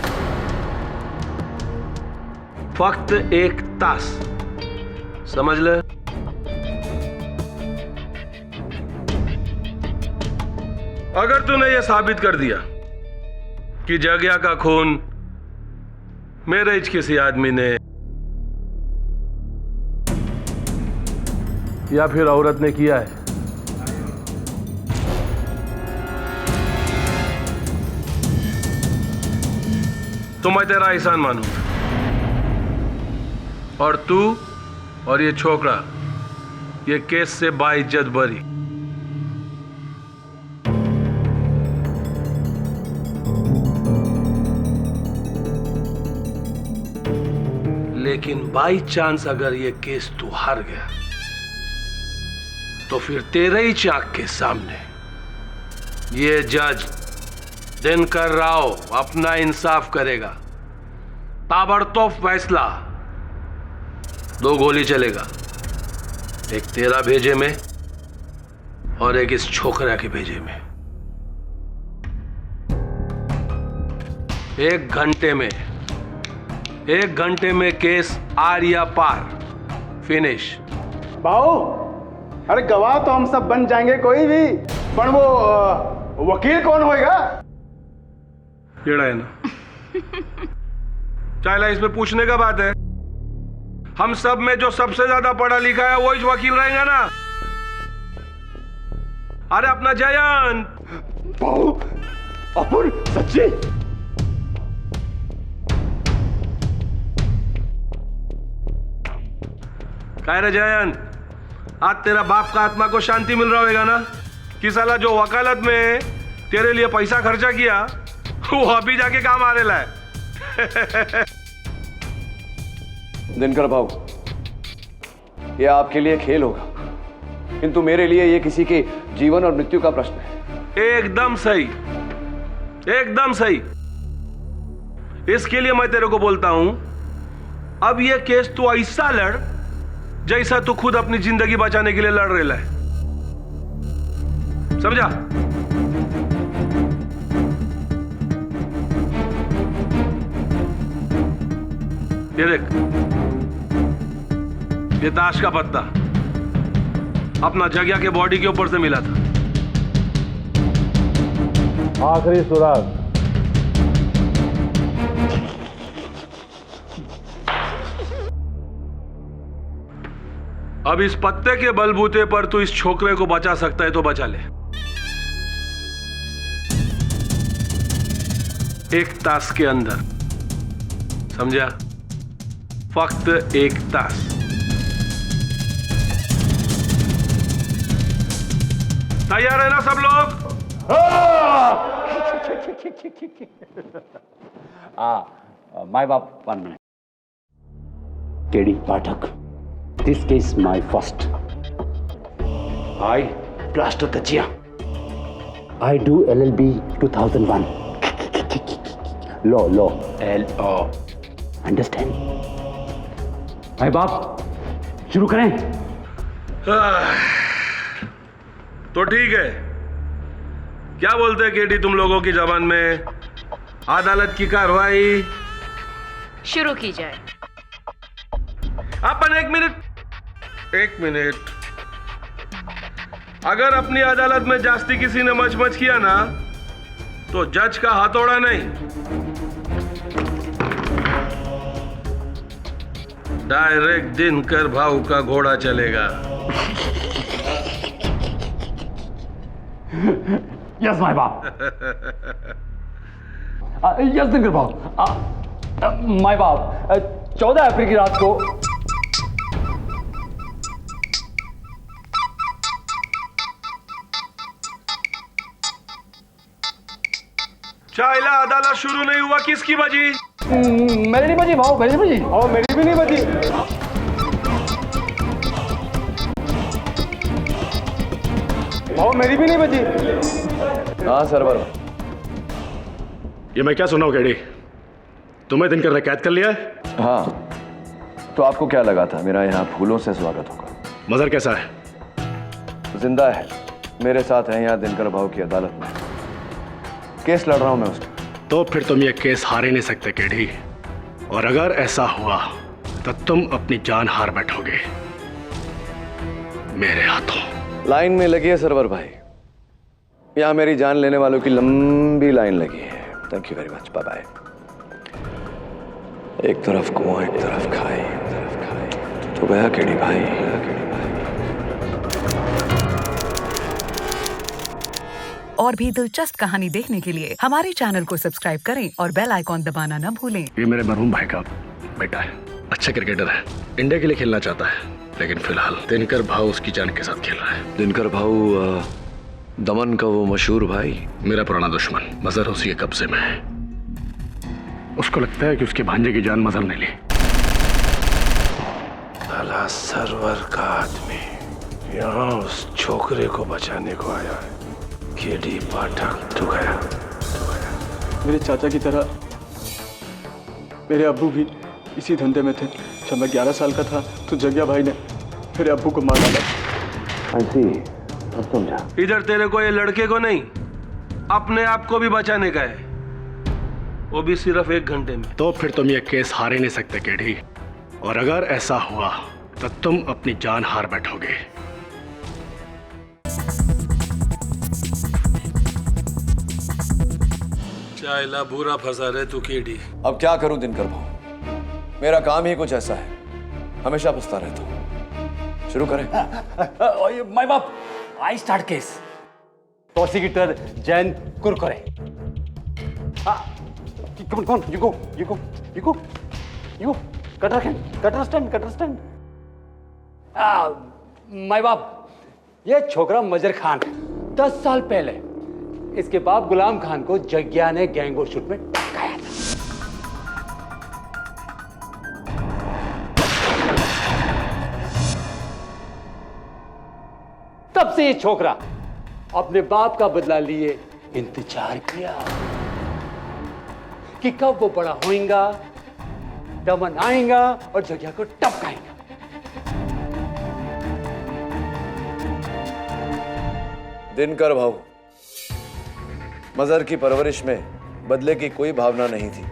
फक्त 1 तास। समझ ले? अगर तूने ये साबित कर दिया कि जग्या का खून मेरे किसी आदमी ने या फिर औरत ने किया है, तो मैं तेरा एहसान मानूंगा और तू और ये छोकरा ये केस से बाइज्जत बरी। लेकिन बाई चांस अगर ये केस तू हार गया तो फिर तेरे ही चाक के सामने ये जज दिनकर राव अपना इंसाफ करेगा। ताबड़तोड़ फैसला, 2 गोली चलेगा, एक तेरा भेजे में और एक इस छोकरा के भेजे में। 1 घंटे में केस आर या पार, फिनिश। बाऊ, अरे गवाह तो हम सब बन जाएंगे कोई भी, पर वो वकील कौन होएगा? येड़ा है ना, चाहे इसमें पूछने का बात है। हम सब में जो सबसे ज्यादा पढ़ा लिखा है वही वकील रहेगा ना। अरे अपना जयंत। बाऊ, अपुर सच्ची? कह रहे जयंत, आज तेरा बाप का आत्मा को शांति मिल रहा होगा ना कि साला जो वकालत में तेरे लिए पैसा खर्चा किया वो अभी जाके काम आ रहा है। दिनकर भाऊ, ये आपके लिए खेल होगा, किंतु मेरे लिए ये किसी के जीवन और मृत्यु का प्रश्न है। एकदम सही, एकदम सही। इसके लिए मैं तेरे को बोलता हूं, अब ये केस तू ऐसा लड़ जैसा तू खुद अपनी जिंदगी बचाने के लिए लड़ रहा है। समझा? ये देख, ये ताश का पत्ता अपना जग्या के बॉडी के ऊपर से मिला था। आखिरी सुराग अब इस पत्ते के बलबूते पर तू इस छोकरे को बचा सकता है तो बचा ले। एक तास के अंदर, समझा? फक्त एक तास। तैयार है ना सब लोग? My बाप 1 minute. KD Pathak, this case my first. I plaster Tachia. I do LLB 2001. Law, L-O. Understand? my बाप, शुरू करें? तो ठीक है। क्या बोलते हैं केडी तुम लोगों की जबान में? अदालत की कार्रवाई शुरू की जाए। अपन एक मिनट। अगर अपनी अदालत में जास्ती किसी ने मच किया ना, तो जज का हथौड़ा नहीं, डायरेक्ट दिनकर भाऊ का घोड़ा चलेगा। यस माय बाप। यस दिनकर भाऊ। माय बाप, 14 अप्रैल की रात को चाइला अदालत शुरू नहीं हुआ, किसकी बजी? मेरी नहीं बजी भाऊ, मेरी नहीं बजी। और मेरी भी नहीं बजी। भाऊ मेरी भी नहीं बजी। हाँ सरवर। ये मैं क्या सुना हूं केडी? तुम्हें दिनकर ने कैद कर लिया है? हाँ, तो आपको क्या लगा था मेरा यहाँ फूलों से स्वागत होगा? मजहर कैसा है? जिंदा है, मेरे साथ है यहाँ दिनकर भाऊ की अदालत में। केस लड़ रहा हूं मैं उसका। तो फिर तुम ये केस हार ही नहीं सकते केडी, और अगर ऐसा हुआ तो तुम अपनी जान हार बैठोगे मेरे हाथों। लाइन में लगी है सरवर भाई, यहाँ मेरी जान लेने वालों की लंबी लाइन लगी है। Thank you very much, bye bye. एक तरफ कुआं एक तरफ खाई, तो गया केडी भाई। और भी दिलचस्प कहानी देखने के लिए हमारे चैनल को सब्सक्राइब करें और बेल आइकॉन दबाना न भूलें। ये मेरे मरहूम भाई का बेटा है, अच्छा क्रिकेटर है, इंडिया के लिए खेलना चाहता है, लेकिन फिलहाल दिनकर भाऊ उसकी जान के साथ खेल रहा है। दिनकर भाऊ दमन का वो मशहूर भाई? मेरा पुराना दुश्मन, मजहर उसी के कब्जे में है। उसको लगता है कि उसके भांजे की जान मजहर ने ली। साला सरवर का आदमी यहाँ उस छोकरे को बचाने को आया है। केडी पाठक तो गया। मेरे चाचा की तरह मेरे अब्बू भी इसी धंधे में थे। जब मैं 11 साल का था तो जग्या भाई ने मेरे अब्बू को मार डाला। समझा। इधर तेरे को ये लड़के को नहीं, अपने आप को भी बचाने का है, वो भी सिर्फ 1 घंटे में। तो फिर तुम ये केस हार ही नहीं सकते केडी, और अगर ऐसा हुआ तो तुम अपनी जान हार बैठोगे। चाइला बुरा फंसा रहे तू केडी। अब क्या करूं दिनकर भाऊ, मेरा काम ही कुछ ऐसा है, हमेशा फंसता रहता हूं। शुरू करें? माय बाप, I start case. Prosecutor Jain Kurkure. कौन? You go. Cutter stand. My बाप, ये छोकरा मजर खान 10 साल पहले इसके बाप गुलाम खान को जग्या ने गैंगो शूट में टकाया था। तब से ये छोकरा अपने बाप का बदला लिए इंतजार किया कि कब वो बड़ा होएगा, दमन आएगा और जग्या को टपकाएगा। दिनकर भाऊ, मजहर की परवरिश में बदले की कोई भावना नहीं थी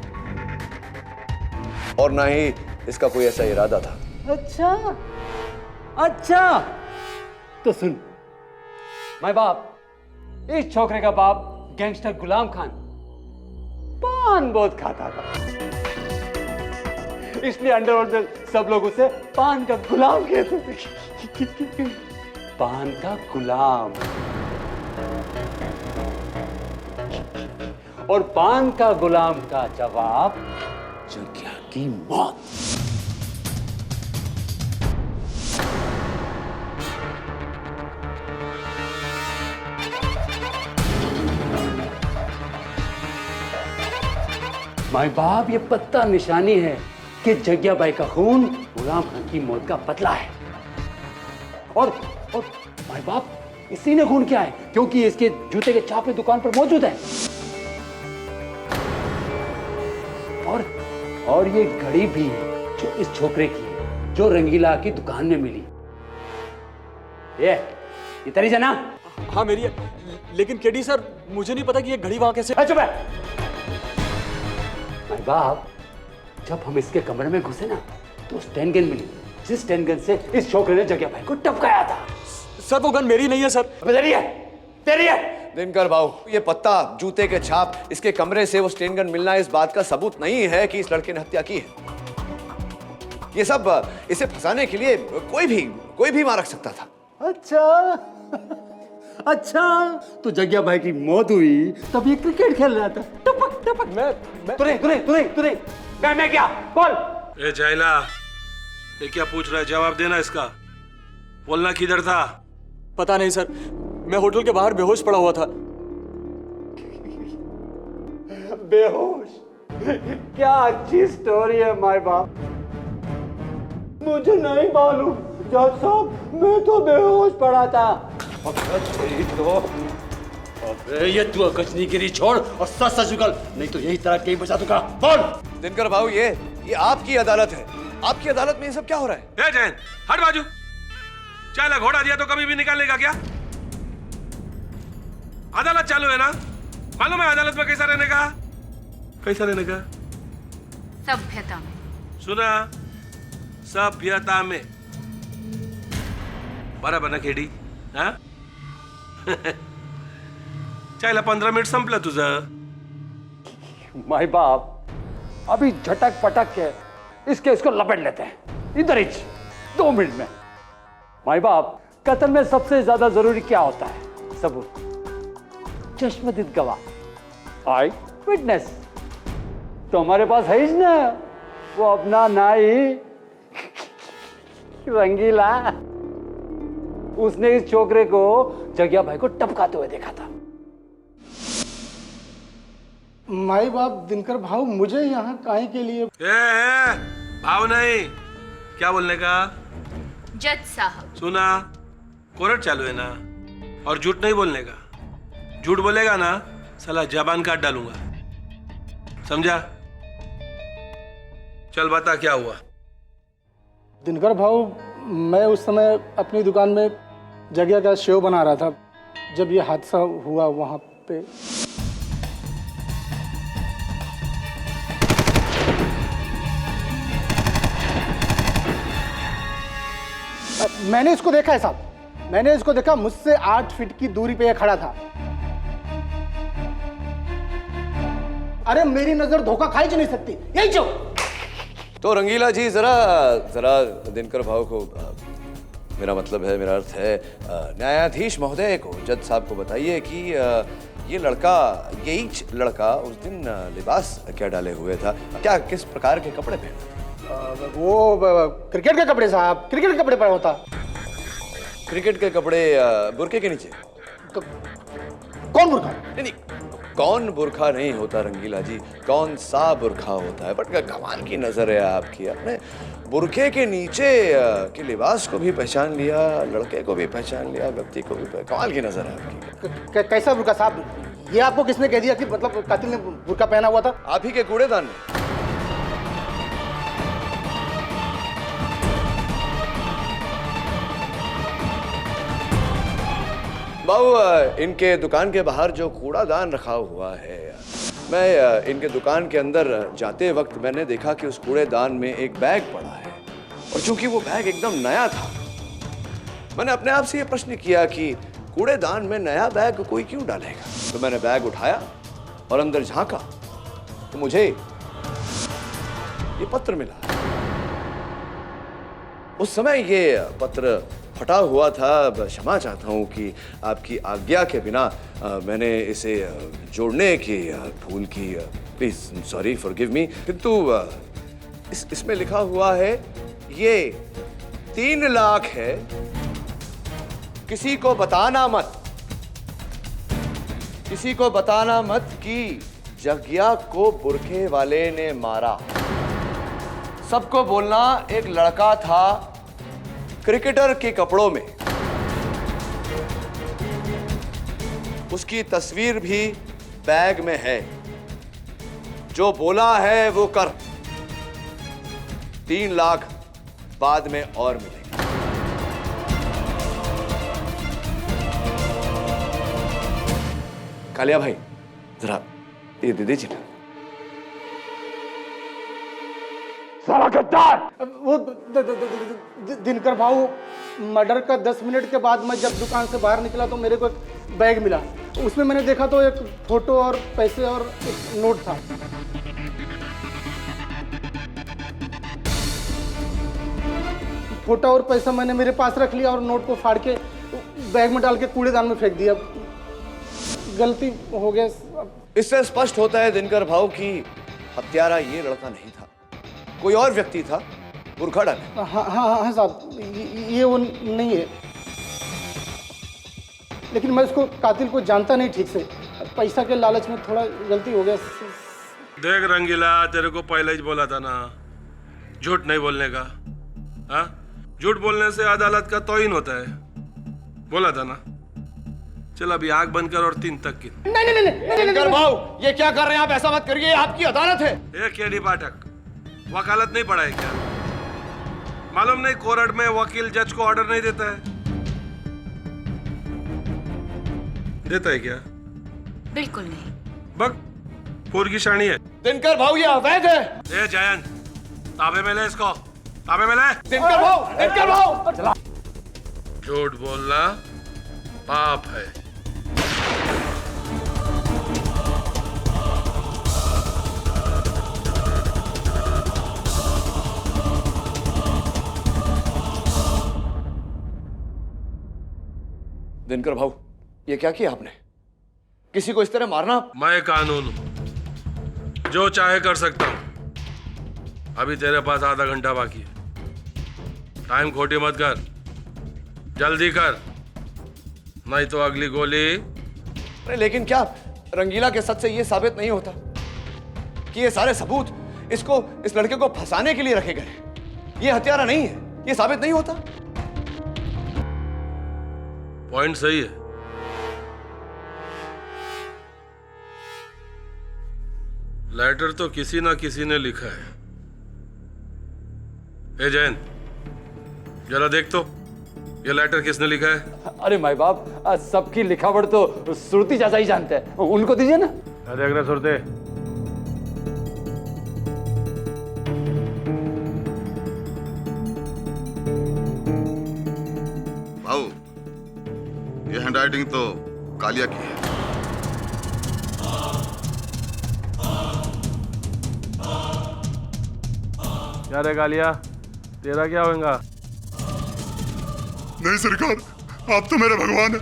और ना ही इसका कोई ऐसा इरादा था। अच्छा, तो सुन, माय बाप, इस छोकरे का बाप गैंगस्टर गुलाम खान पान बहुत खाता था। इसलिए अंडरवर्ल्ड में सब लोग उसे पान का गुलाम कहते थे। पान का गुलाम। और पान का गुलाम का जवाब जग्या की मौत। माई बाप, ये पत्ता निशानी है कि जग्या बाई का खून गुलाम खान की मौत का बदला है। और माई बाप, इसी ने खून किया है क्योंकि इसके जूते के छापे दुकान पर मौजूद है। और ये घड़ी भी जो इस छोकरे की है, जो रंगीला की दुकान में मिली। ये तेरी है ना? हाँ मेरी है, लेकिन केडी सर मुझे नहीं पता कि ये घड़ी वहां कैसे। चुप है। माई बाप, जब हम इसके कमरे में घुसे ना तो स्टेन गन मिली, जिस स्टेन गन से इस छोकरे ने जग्या भाई को टपकाया था। सर वो गन मेरी नहीं है सर। तेरी है, तेरी है। दिनकर बाबू, ये पत्ता, जूते के छाप, इसके कमरे से वो स्टेन गन मिलना इस बात का सबूत नहीं है कि इस लड़के ने हत्या की है। ये सब इसे फंसाने के लिए कोई भी वहां रख सकता था। अच्छा, तो जग्या भाई की मौत हुई तब ये क्रिकेट खेल रहा था। टपक टपक। तूने मैं क्या बोल? ए जाइला, ये क्या पूछ रहा है? जवाब देना इसका। बोलना किधर था? पता नहीं सर, मैं होटल के बाहर बेहोश पड़ा हुआ था। बेहोश? क्या अच्छी स्टोरी है माय बाप। मुझे नहीं मालूम जज साहब, मैं तो बेहोश पड़ा था। अबे ये तू गजनीगिरी छोड़ और सच सच निकल, नहीं तो यही तरह कहीं बचा दूंगा। बोल। दिनकर बाबू, ये आपकी अदालत है। आपकी अदालत में ये सब क्या हो रहा है? ए जैन, हट बाजू। चाला घोड़ा दिया तो कभी भी निकाल लेगा क्या? अदालत चालू है ना? मालूम है अदालत में कैसा रहने का? कैसा रहने का? सभ्यता में। सुना? सभ्यता में। बराबर ना केडी? हाँ? चायला 15 मिनिट संपलं तुझं. माय बाप, अभी झटक पटक के इसको लपेट लेते हैं इधर ही 2 मिनट में। माय बाप, कत्ल में सबसे ज्यादा जरूरी क्या होता है? सबूत, चश्मदीद गवाह, आई विटनेस। तो हमारे पास है ही ना वो अपना नाई रंगीला। उसने इस छोकरे को जग्या भाई को टपकाते हुए देखा था। माई बाप, दिनकर भाव, मुझे यहाँ काहे के लिए? भाव नहीं, क्या बोलने का? जज साहब, सुना, कोर्ट चालू है ना, और झूठ नहीं बोलने का। झूठ बोलेगा ना साला जबान काट डालूंगा, समझा? चल बता क्या हुआ? दिनकर भाव, मैं उस समय अपनी दुकान में जग्या का शेव बना रहा था जब ये हादसा हुआ वहां पे। मैंने इसको देखा है साहब, मैंने इसको देखा, मुझसे 8 फीट की दूरी पे ये खड़ा था। अरे मेरी नजर धोखा खाई जा नहीं सकती, यही जो। तो रंगीला जी, जरा दिनकर भाव को, मेरा मतलब है, मेरा अर्थ है, न्यायाधीश महोदय को, जज साहब को बताइए कि ये लड़का, यही लड़का उस दिन लिबास क्या डाले हुए था, क्या किस प्रकार के कपड़े पहने? वो क्रिकेट के कपड़े साहब, क्रिकेट के कपड़े पहना होता। क्रिकेट के कपड़े बुरके के नीचे? कौन बुरखा? नहीं, कौन बुरखा नहीं होता रंगीला जी, कौन सा बुरखा होता है। बट कमाल की नजर है आपकी, आपने बुरखे के नीचे के लिबास को भी पहचान लिया, लड़के को भी पहचान लिया, व्यक्ति को भी कमाल की नजर है आपकी। कैसा बुरखा साहब? ये आपको किसने कह दिया कि मतलब कातिल ने बुरखा पहना हुआ था? आप ही के कूड़ेदान में। बाबू, इनके दुकान के बाहर जो कूड़ादान रखा हुआ है, मैं इनके दुकान के अंदर जाते वक्त मैंने देखा कि उस कूड़ेदान में एक बैग पड़ा है, और चूंकि वो बैग एकदम नया था, मैंने अपने आप से ये प्रश्न किया कि कूड़ेदान में नया बैग कोई क्यों डालेगा। तो मैंने बैग उठाया और अंदर झांका तो मुझे ये पत्र मिला। उस समय ये पत्र फटा हुआ था। क्षमा चाहता हूँ कि आपकी आज्ञा के बिना मैंने इसे जोड़ने की भूल की। Please sorry, forgive me. किंतु इसमें लिखा हुआ है ये 3 लाख है, किसी को बताना मत, किसी को बताना मत कि जग्या को बुरखे वाले ने मारा। सबको बोलना एक लड़का था क्रिकेटर के कपड़ों में, उसकी तस्वीर भी बैग में है। जो बोला है वो कर। 3 लाख बाद में और मिलेंगे। कालिया भाई, जरा ये दे दीजिए। साला गद्दार! वो दिनकर भाऊ, मर्डर का 10 मिनट के बाद मैं जब दुकान से बाहर निकला तो मेरे को एक बैग मिला। उसमें मैंने देखा तो एक फोटो और पैसे और एक नोट था। फोटो और पैसा मैंने मेरे पास रख लिया और नोट को फाड़ के बैग में डाल के कूड़ेदान में फेंक दिया। गलती हो गया। इससे स्पष्ट होता है दिनकर भाऊ कि हत्यारा ये लड़का नहीं था, कोई और व्यक्ति था, बुरखा डाले। हाँ साहब, ये वो नहीं है। लेकिन मैं उसको कातिल को जानता नहीं ठीक से, पैसा के लालच में थोड़ा गलती हो गया। देख रंगीला, तेरे को पहले ही बोला था ना झूठ नहीं बोलने का। हाँ, झूठ बोलने से अदालत का तौहीन होता है, बोला था ना। चल अभी आंख बंद कर और 3 तक की। नहीं भाऊ, ये क्या कर रहे हैं आप? ऐसा मत करिए, आपकी अदालत है। एक केडी पाठक, वकालत नहीं पढ़ा है क्या? मालूम नहीं कोर्ट में वकील जज को ऑर्डर नहीं देता है? देता है क्या? बिल्कुल नहीं। बक पूर की शानी है। दिनकर भाऊ ये अवैध है। ए जयंत, ताबे में ले इसको, ताबे में ले। दिनकर भाऊ, झूठ बोलना पाप है। दिनकर भाऊ, ये क्या किया आपने? किसी को इस तरह मारना? मैं कानून हूं, जो चाहे कर सकता हूं। अभी तेरे पास आधा घंटा बाकी है, टाइम खोटी मत कर, जल्दी कर, नहीं तो अगली गोली। अरे लेकिन क्या रंगीला के सच से ये साबित नहीं होता कि ये सारे सबूत इस लड़के को फंसाने के लिए रखे गए? ये हत्यारा नहीं है, ये साबित नहीं होता? पॉइंट सही है। लेटर तो किसी ना किसी ने लिखा है। ए जैन, जरा देख तो ये लेटर किसने लिखा है? अरे माई बाप, सबकी लिखावट तो श्रुति चाचा ही जानते हैं, उनको दीजिए ना। देख रहे सुरते, भाऊ, ये हैंडराइटिंग तो कालिया की है। क्या रे कालिया, तेरा क्या होगा? नहीं सरकार, आप तो मेरे भगवान हैं,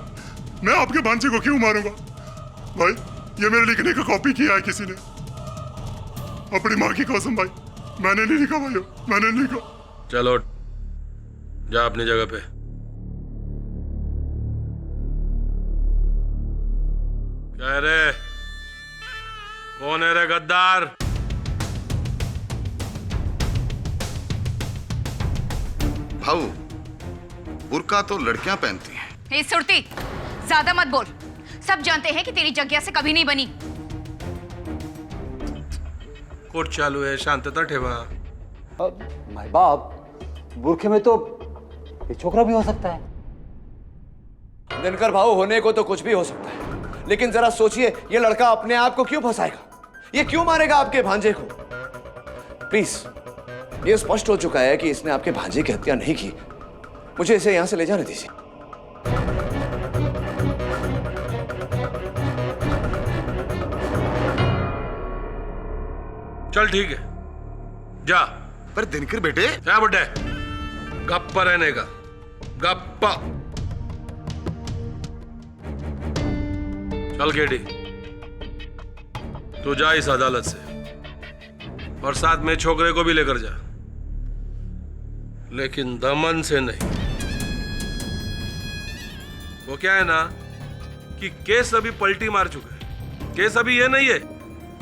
मैं आपके भांजे को क्यों मारूंगा? भाई, ये मेरे लिखने का कॉपी किया है किसी ने, अपनी माँ की कसम भाई, मैंने नहीं लिखा भाई, मैंने नहीं लिखा। चलो जा अपनी जगह पे। क्या रे, कौन है रे गद्दार? भाऊ, बुर्का तो लड़कियां पहनती हैं। हे सुरती, ज्यादा मत बोल। सब जानते हैं कि तेरी जग्या से कभी नहीं बनी। कोर्ट चालू है, शांतता ठेवा। माय बाप, बुरखे में तो एक छोकरा भी हो सकता है। दिनकर भाऊ, होने को तो कुछ भी हो सकता है, लेकिन जरा सोचिए, ये लड़का अपने आप को क्यों फंसाएगा? ये क्यों मारेगा आपके भांजे को? प्लीज, ये स्पष्ट हो चुका है कि इसने आपके भांजे की हत्या नहीं की। मुझे इसे यहां से ले जाने दीजिए। चल ठीक है, जा। पर दिनकर बेटे, क्या बुड्ढे, गप्प रहने का, गप्पा। चल केडी, तू जा इस अदालत से और साथ में छोकरे को भी लेकर जा, लेकिन दमन से नहीं। वो क्या है ना कि केस अभी पलटी मार चुका है। केस अभी ये नहीं है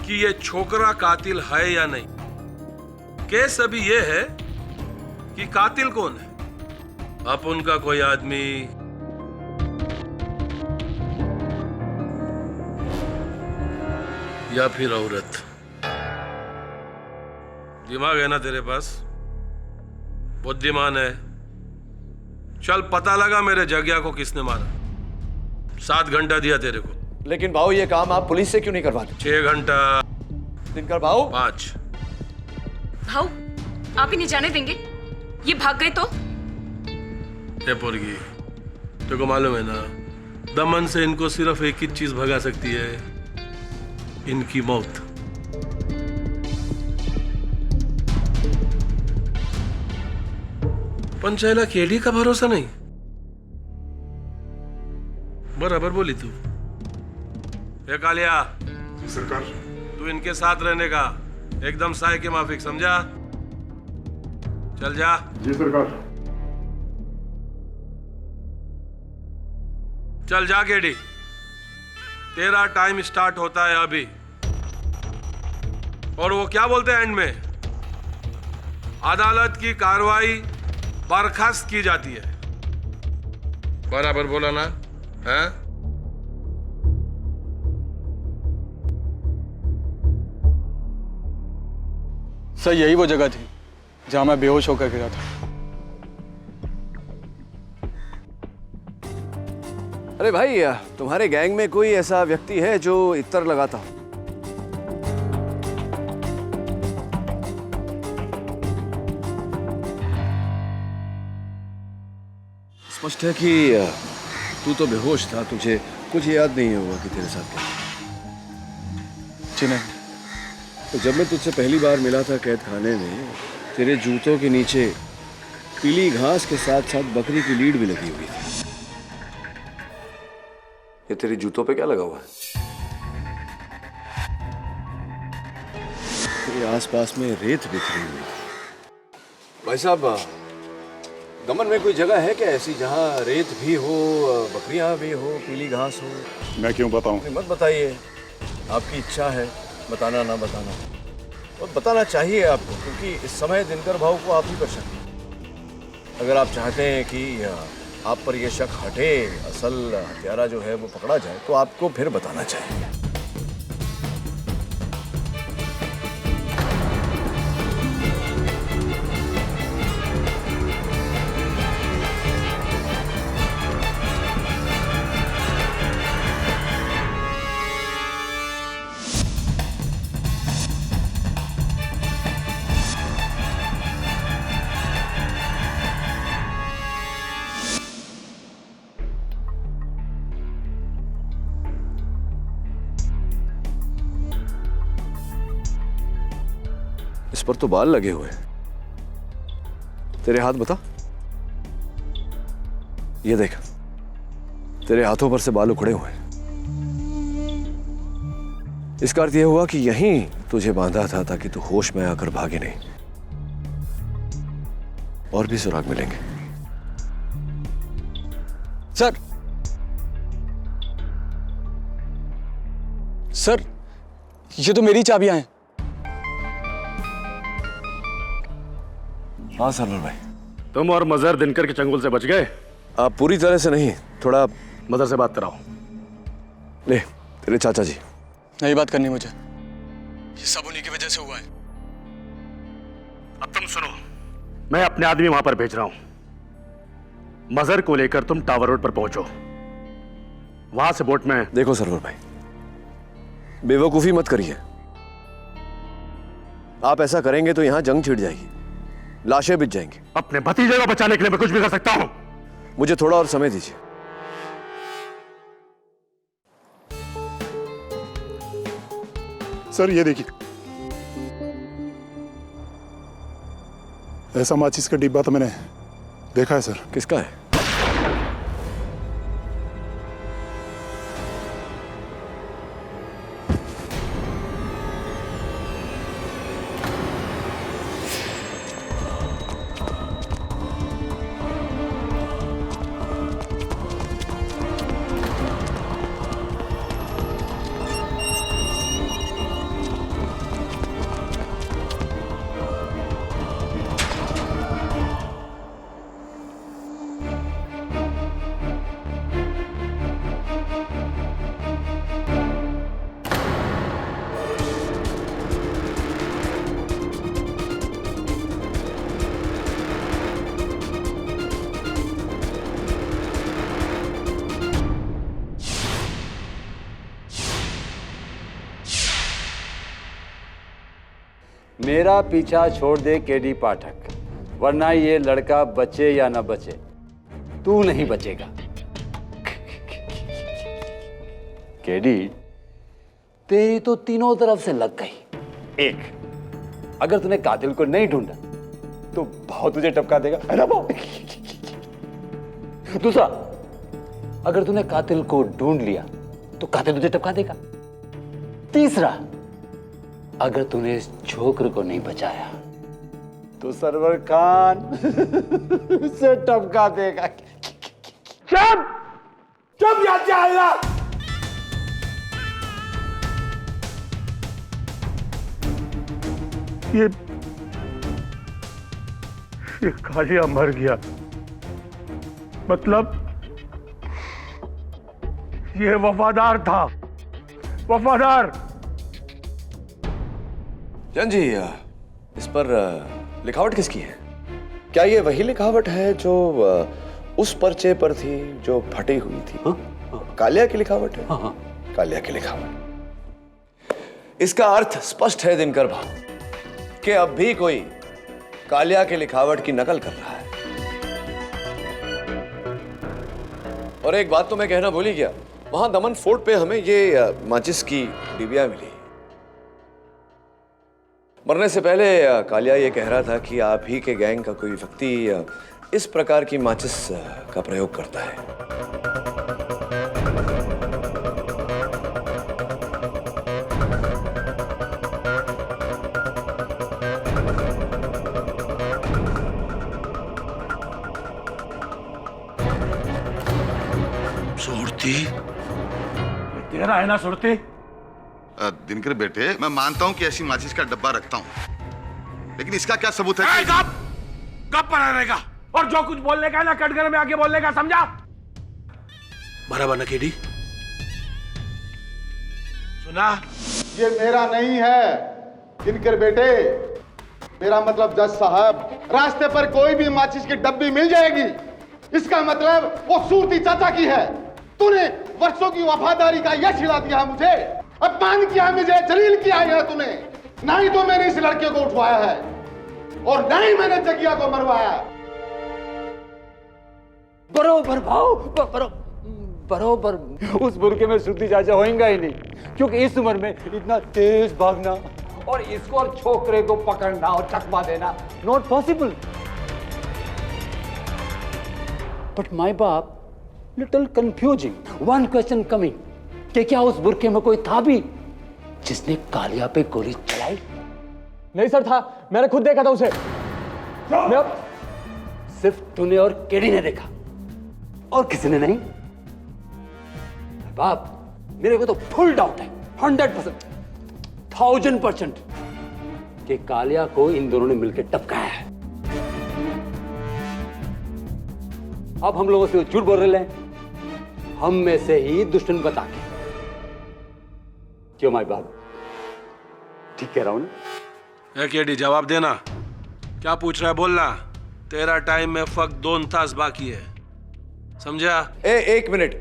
कि ये छोकरा कातिल है या नहीं, केस अभी ये है कि कातिल कौन है, अपन का कोई आदमी या फिर औरत। दिमाग है ना तेरे पास, बुद्धिमान है। चल पता लगा मेरे जग्या को किसने मारा। 7 घंटा दिया तेरे को। लेकिन भाऊ ये काम आप पुलिस से क्यों नहीं करवाते? 6 घंटा। दिनकर भाऊ 5। भाऊ आप ही नहीं जाने देंगे? ये भाग गए तो? पोरगी, तेरे को मालूम है ना, दमन से इनको सिर्फ एक ही चीज भगा सकती है, इनकी मौत। पंचायला केडी का भरोसा नहीं। बराबर बोली तू। ए कालिया, सरकार, तू इनके साथ रहने का एकदम साय के माफिक, समझा? चल जा। जी सरकार। चल जा केडी, तेरा टाइम स्टार्ट होता है अभी। और वो क्या बोलते हैं एंड में, अदालत की कार्रवाई बर्खास्त की जाती है। बराबर बोला ना? है? सर यही वो जगह थी जहां मैं बेहोश होकर गिरा था। अरे भाई, तुम्हारे गैंग में कोई ऐसा व्यक्ति है जो इत्र लगाता हो? स्पष्ट है कि तू तो बेहोश था, तुझे कुछ याद नहीं होगा कि तेरे साथ क्या। जी नहीं। तो जब मैं तुझसे पहली बार मिला था कैद खाने में, तेरे जूतों के नीचे पीली घास के साथ साथ बकरी की लीड भी लगी हुई थी। ये तेरे जूतों पे क्या लगा हुआ है? तेरे आसपास में रेत बिखरी हुई। भाई साहब, दमन में कोई जगह है क्या ऐसी जहाँ रेत भी हो, बकरियां भी हो, पीली घास हो? मैं क्यों बताऊं? मत बताइए, आपकी इच्छा है, बताना ना बताना, और बताना चाहिए आपको, क्योंकि इस समय दिनकर भाऊ को आप ही पर शक है। अगर आप चाहते हैं कि आप पर यह शक हटे, असल हत्यारा जो है वो पकड़ा जाए, तो आपको फिर बताना चाहिए। इस पर तो बाल लगे हुए हैं। तेरे हाथ बता। ये देख, तेरे हाथों पर से बाल उखड़े हुए हैं। इसका अर्थ यह हुआ कि यहीं तुझे बांधा था ताकि तू होश में आकर भागे नहीं। और भी सुराग मिलेंगे। सर सर, ये तो मेरी चाबियां हैं। हाँ सरवर भाई। तुम और मजहर दिनकर के चंगुल से बच गए? आप पूरी तरह से नहीं, थोड़ा। मदर से बात कराओ। ले, तेरे चाचा जी। नहीं बात करनी मुझे, ये सब उन्हीं की वजह से हुआ है। अब तुम सुनो, मैं अपने आदमी वहां पर भेज रहा हूं। मजहर को लेकर तुम टावर रोड पर पहुंचो। वहां से बोट में। देखो सरवर भाई, बेवकूफी मत करिए। आप ऐसा करेंगे तो यहां जंग छिड़ जाएगी, लाशें बिछ जाएंगी। अपने भतीजे को बचाने के लिए मैं कुछ भी कर सकता हूं। मुझे थोड़ा और समय दीजिए। सर ये देखिए, ऐसा माचिस का डिब्बा तो मैंने देखा है सर। किसका है? मेरा पीछा छोड़ दे केडी पाठक, वरना ये लड़का बचे या ना बचे, तू नहीं बचेगा। केडी, तेरी तो तीनों तरफ से लग गई। एक, अगर तूने कातिल को नहीं ढूंढा तो भाव तुझे टपका देगा, है ना भाव? दूसरा, अगर तूने कातिल को ढूंढ लिया तो कातिल तुझे टपका देगा। तीसरा, अगर तूने इस छोकर को नहीं बचाया तो सरवर खान से टपका देगा। चुप चुप याद जाएगा। ये कालिया मर गया, मतलब ये वफादार था, वफादार। जान जी, इस पर लिखावट किसकी है? क्या ये वही लिखावट है जो उस पर्चे पर थी जो फटी हुई थी? कालिया की लिखावट है? कालिया की लिखावट। इसका अर्थ स्पष्ट है दिनकर भाऊ कि अब भी कोई कालिया की लिखावट की नकल कर रहा है। और एक बात तो मैं कहना भूल ही गया, वहां दमन फोर्ट पे हमें ये माचिस की डिबिया मिली। मरने से पहले कालिया ये कह रहा था कि आप ही के गैंग का कोई व्यक्ति इस प्रकार की माचिस का प्रयोग करता है। सुरती, तेरा है ना सुरती? दिनकर बेटे, मैं मानता हूं कि ऐसी माचिस का डब्बा रखता हूं, लेकिन इसका क्या सबूत है? कब पर रहेगा? और जो कुछ बोलने का है ना कटघरे में आके बोलने का, समझा? बराबर ना केडी? सुना? ये मेरा नहीं है दिनकर बेटे, मेरा मतलब जज साहब, रास्ते पर कोई भी माचिस की डब्बी मिल जाएगी, इसका मतलब वो सूरती चाचा की है। तूने वर्षों की वफादारी का यश खिला दिया है मुझे, अपमान किया मुझे, जलील किया है तूने। ना ही तो मैंने इस लड़के को उठवाया है और ना ही मैंने जगिया को मरवाया। बरोबर भाव, बरोबर उस बुरके में सूरती चाचा होएगा ही नहीं, क्योंकि इस उम्र में इतना तेज भागना और इसको और छोकरे को पकड़ना और चकमा देना नॉट पॉसिबल। बट माय बाप, little confusing, one question coming, कि क्या उस बुरके में कोई था भी जिसने कालिया पे गोली चलाई? नहीं सर, था, मैंने खुद देखा था उसे। सिर्फ तूने और केडी ने देखा और किसी ने नहीं? बाप, मेरे को तो फुल डाउट है, 100%, 1000% कि कालिया को इन दोनों ने मिलकर टपकाया है। अब हम लोगों से झूठ बोल रहे हैं, हम में से ही दुश्मन बता के। क्यों माय बाप, ठीक कह रहा हूं ना? केडी, जवाब देना। क्या पूछ रहा है बोलना। तेरा टाइम में फक 2 तास बाकी है, समझा? एक मिनट।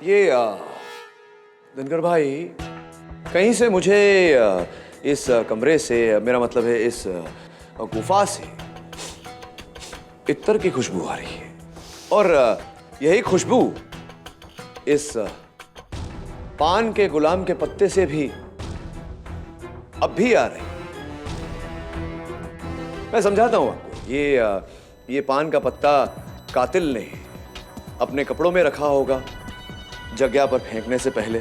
ये दिनकर भाई, कहीं से मुझे इस कमरे से, मेरा मतलब है इस गुफा से इत्तर की खुशबू आ रही है, और यही खुशबू इस पान के गुलाम के पत्ते से भी अब भी आ रही। मैं समझाता हूँ आपको। ये पान का पत्ता कातिल ने अपने कपड़ों में रखा होगा जगह पर फेंकने से पहले,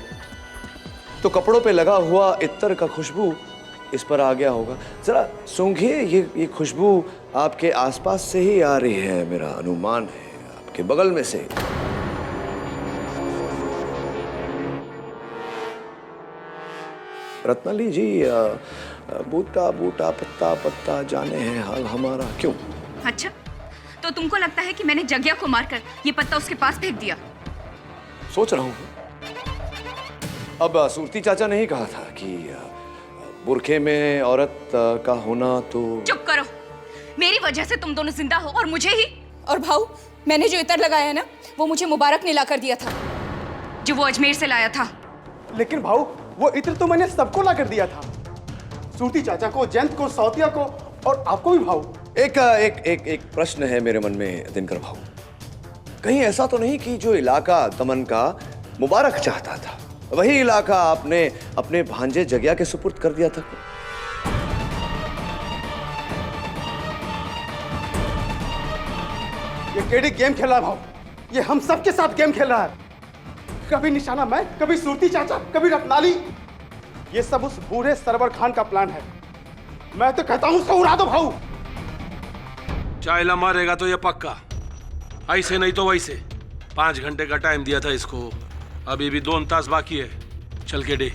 तो कपड़ों पे लगा हुआ इत्तर का खुशबू इस पर आ गया होगा। जरा सूंघिए, ये खुशबू आपके आसपास से ही आ रही है, मेरा अनुमान है, आपके बगल में से। रत्नाली जी, बूटा बूटा पत्ता पत्ता जाने हैं हाल हमारा, क्यों? अच्छा, तो तुमको लगता है कि मैंने जग्या को मारकर ये पत्ता उसके पास फेंक दिया? सोच रहा हूँ। अब सूरती चाचा ने ही कहा था कि बुरखे में औरत का होना तो। चुप करो, मेरी वजह से तुम दोनों जिंदा हो और मुझे ही। और भाऊ, मैंने जो इतर लगाया है ना, वो मुझे मुबारक ने ला कर दिया था, जो वो अजमेर से लाया था। लेकिन भाऊ, वो इत्र तो मैंने सबको ला कर दिया था, सूरती चाचा को, जयंत को, सौतिया को और आपको भी भाऊ। एक प्रश्न है मेरे मन में दिनकर भाऊ, कहीं ऐसा तो नहीं कि जो इलाका दमन का मुबारक चाहता था वही इलाका आपने अपने भांजे जग्या के सुपुर्द कर दिया था? ये केडी गेम खेल रहा है भाऊ, ये हम सबके साथ गेम खेल रहा है। कभी निशाना मैं, कभी सूरती चाचा, कभी रत्नाली। ये सब उस बूढ़े सरवर खान का प्लान है। मैं तो कहता हूं उसको उड़ा दो भाऊ। चाइला मारेगा तो ये पक्का, ऐसे नहीं तो वैसे। 5 घंटे का टाइम दिया था इसको, अभी भी 2 तास बाकी है। चल के डे,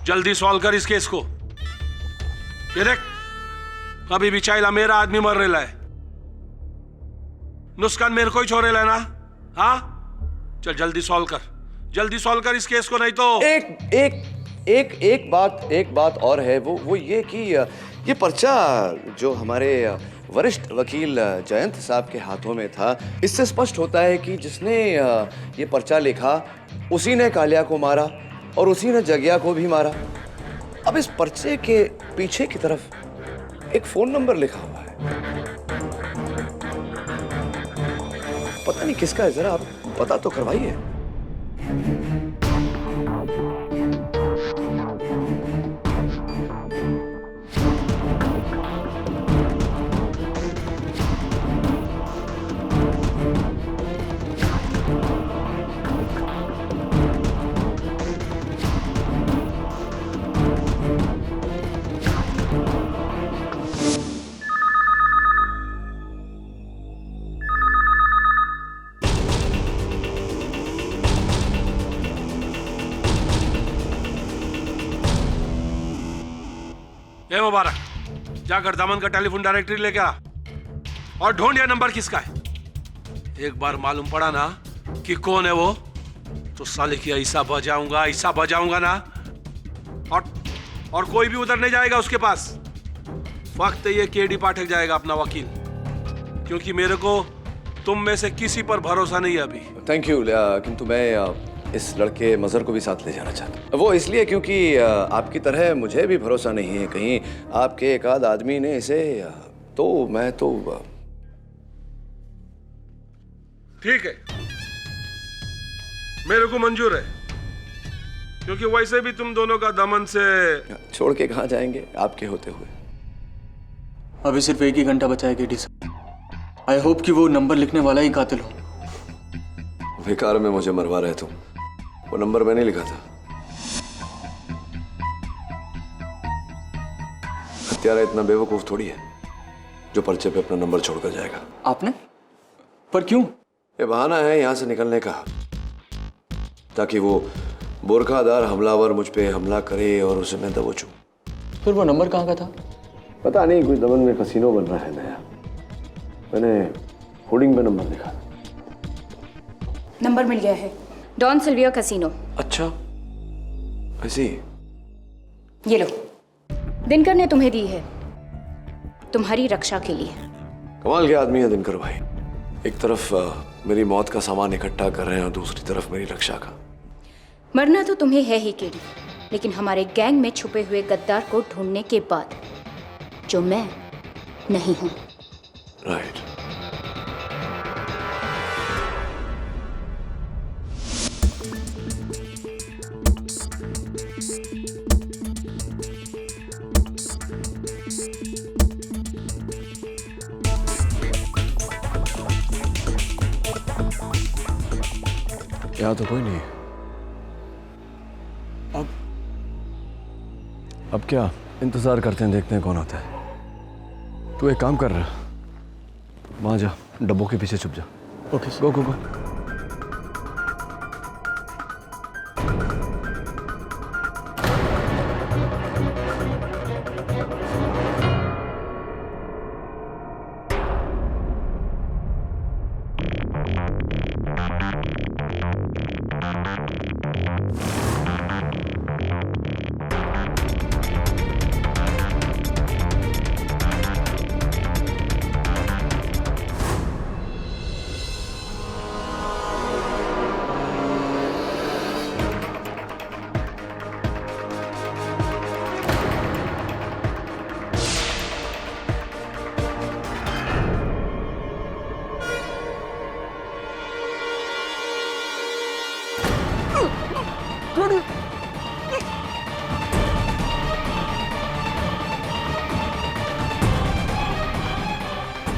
जल्दी सॉल्व कर इस केस को। ये देख, अभी भी चाइला मेरा आदमी मर रहा है, नुस्कान मेरे को ही छोड़ रहा है ना। हाँ, चल जल्दी सॉल्व कर, जल्दी सॉल्व कर इस केस को, नहीं तो। एक बात और है, वो ये कि ये पर्चा जो हमारे वरिष्ठ वकील जयंत साहब के हाथों में था, इससे स्पष्ट होता है कि जिसने ये पर्चा लिखा उसी ने कालिया को मारा और उसी ने जग्या को भी मारा। अब इस पर्चे के पीछे की तरफ एक फोन नंबर लिखा हुआ है, पता नहीं किसका है, जरा आप पता तो करवाइए। ए मुबारक, जाकर दमन का टेलीफोन डायरेक्टरी लेके आ और ढूंढ ये नंबर किसका है। एक बार मालूम पड़ा ना कि कौन है वो, तो साले की ऐसा बजाऊंगा ना, और कोई भी उधर नहीं जाएगा उसके पास। वक्त ये केडी पाठक जाएगा अपना वकील, क्योंकि मेरे को तुम में से किसी पर भरोसा नहीं है अभी। थैंक यू, किंतु मैं इस लड़के मजहर को भी साथ ले जाना चाहता हूँ। वो इसलिए क्योंकि आपकी तरह मुझे भी भरोसा नहीं है कहीं आपके एक आध आदमी ने इसे, तो मैं तो। ठीक है, मेरे को मंजूर है, क्योंकि वैसे भी तुम दोनों का दमन से छोड़ के कहाँ जाएंगे आपके होते हुए। अभी सिर्फ 1 ही घंटा बचा है केडी साहब। आई होप कि वो नंबर लिखने वाला ही कातिल हो। बेकार में मुझे मरवा रहे तुम, वो नंबर मैंने लिखा था। हत्यारा इतना बेवकूफ थोड़ी है जो पर्चे पे अपना नंबर छोड़कर जाएगा। आपने? पर क्यों? ये बहाना है यहां से निकलने का, ताकि वो बोरखादार हमलावर मुझ पे हमला करे और उसे मैं दबोचूं। फिर वो नंबर कहाँ का था? पता नहीं, कोई दमन में कसीनो बन रहा है नया, मैंने होर्डिंग पे नंबर लिखा। नंबर मिल गया है, डॉन सिल्विया कसीनो। अच्छा, ऐसी? ये लो, दिनकर ने तुम्हें दी है, तुम्हारी रक्षा के लिए। कमाल के आदमी है दिनकर भाई, एक तरफ मेरी मौत का सामान इकट्ठा कर रहे हैं और दूसरी तरफ मेरी रक्षा का। मरना तो तुम्हें है ही केडी, लेकिन हमारे गैंग में छुपे हुए गद्दार को ढूंढने के बाद, जो मैं नहीं हूं। राइट। यहाँ तो कोई नहीं है। अब क्या इंतजार करते हैं, देखते हैं कौन आता है। तू एक काम कर रहा, वहां जा, डब्बों के पीछे छुप जा। ओके गो गो गो।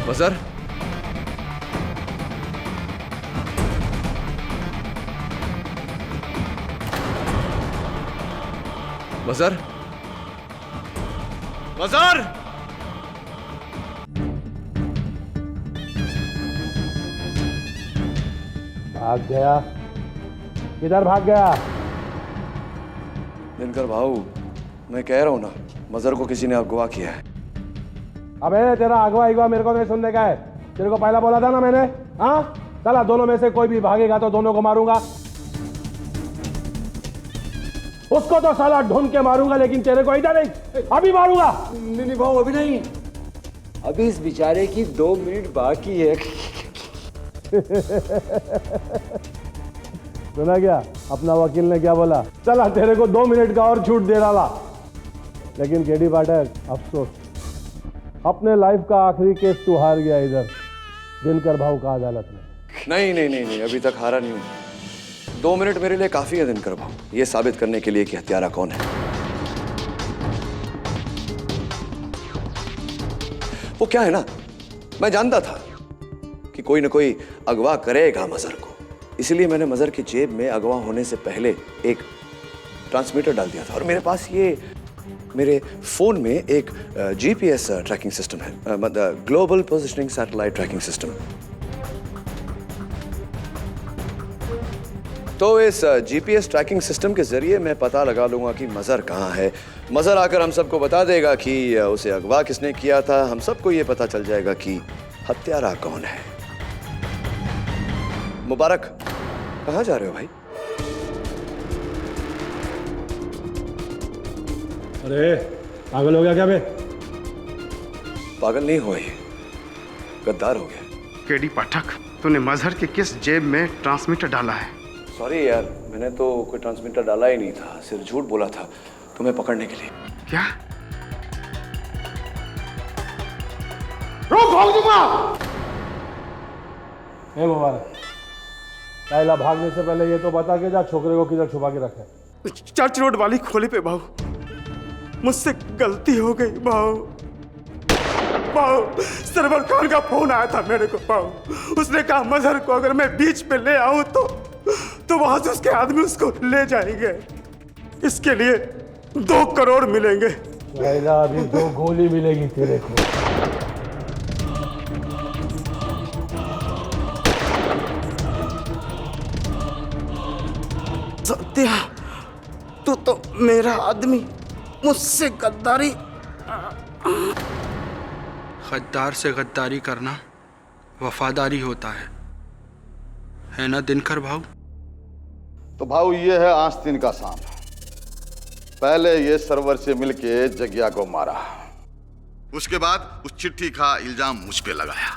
मजहर, मजहर, मजहर। भाग गया? किधर भाग गया? दिनकर भाऊ, मैं कह रहा हूं ना, मजहर को किसी ने अगवा किया है। अबे तेरा अगवा मेरे को नहीं सुनने का है। तेरे को पहला बोला था ना मैंने। हाँ, चला दोनों में से कोई भी भागेगा तो दोनों को मारूंगा। उसको तो साला ढूंढ के मारूंगा, लेकिन तेरे को इधर नहीं, अभी मारूंगा। नहीं भाऊ, अभी नहीं, अभी इस बेचारे की 2 मिनट बाकी है। सुना क्या अपना वकील ने क्या बोला? चला तेरे को 2 मिनट का और छूट दे रहा, लेकिन केडी पाठक, अफसोस, अपने लाइफ का आखिरी केस तू हार गया इधर दिनकर भाऊ का अदालत में। नहीं नहीं नहीं नहीं, अभी तक हारा नहीं हूं। 2 मिनट मेरे लिए काफी है दिनकर भाऊ, ये साबित करने के लिए कि हत्यारा कौन है। वो क्या है ना, मैं जानता था कि कोई ना कोई अगवा करेगा मजहर को, इसलिए मैंने मजहर की जेब में अगवा होने से पहले एक ट्रांसमीटर डाल दिया था। और मेरे पास ये मेरे फोन में एक जीपीएस ट्रैकिंग सिस्टम है, global positioning satellite tracking system. तो इस जीपीएस ट्रैकिंग सिस्टम के जरिए मैं पता लगा लूंगा कि मजहर कहाँ है। मजहर आकर हम सबको बता देगा कि उसे अगवा किसने किया था। हम सबको ये पता चल जाएगा कि हत्यारा कौन है। मुबारक, कहाँ जा रहे हो भाई? अरे पागल हो गया क्या बे? पागल नहीं हुआ, ये गद्दार हो गया। केडी पाठक, तूने मजहर के किस जेब में ट्रांसमीटर डाला है? सॉरी यार, मैंने तो कोई ट्रांसमीटर डाला ही नहीं था, सिर्फ झूठ बोला था तुम्हें पकड़ने के लिए। क्या? रोक, भाग दूंगा। हे मुबारक, पहला भागने से पहले ये तो बता के जा छोकरे को किधर छुपा के रखे। चर्च रोड वाली खोली पे भाऊ, मुझसे गलती हो गई भाऊ। भाऊ, सरवर खान का फोन आया था मेरे को भाऊ। उसने कहा मजहर को अगर मैं बीच पे ले आऊं तो वहां से उसके आदमी उसको ले जाएंगे। इसके लिए 2 करोड़ मिलेंगे। अभी 2 गोली मिलेगी तेरे को। सत्या, तू तो मेरा आदमी, मुझसे गद्दारी। गद्दार से गद्दारी करना वफादारी होता है ना दिनकर भाऊ? तो भाऊ ये है आस्तीन का सांप। पहले ये सरवर से मिलके जग्या को मारा, उसके बाद उस चिट्ठी का इल्जाम मुझ पे लगाया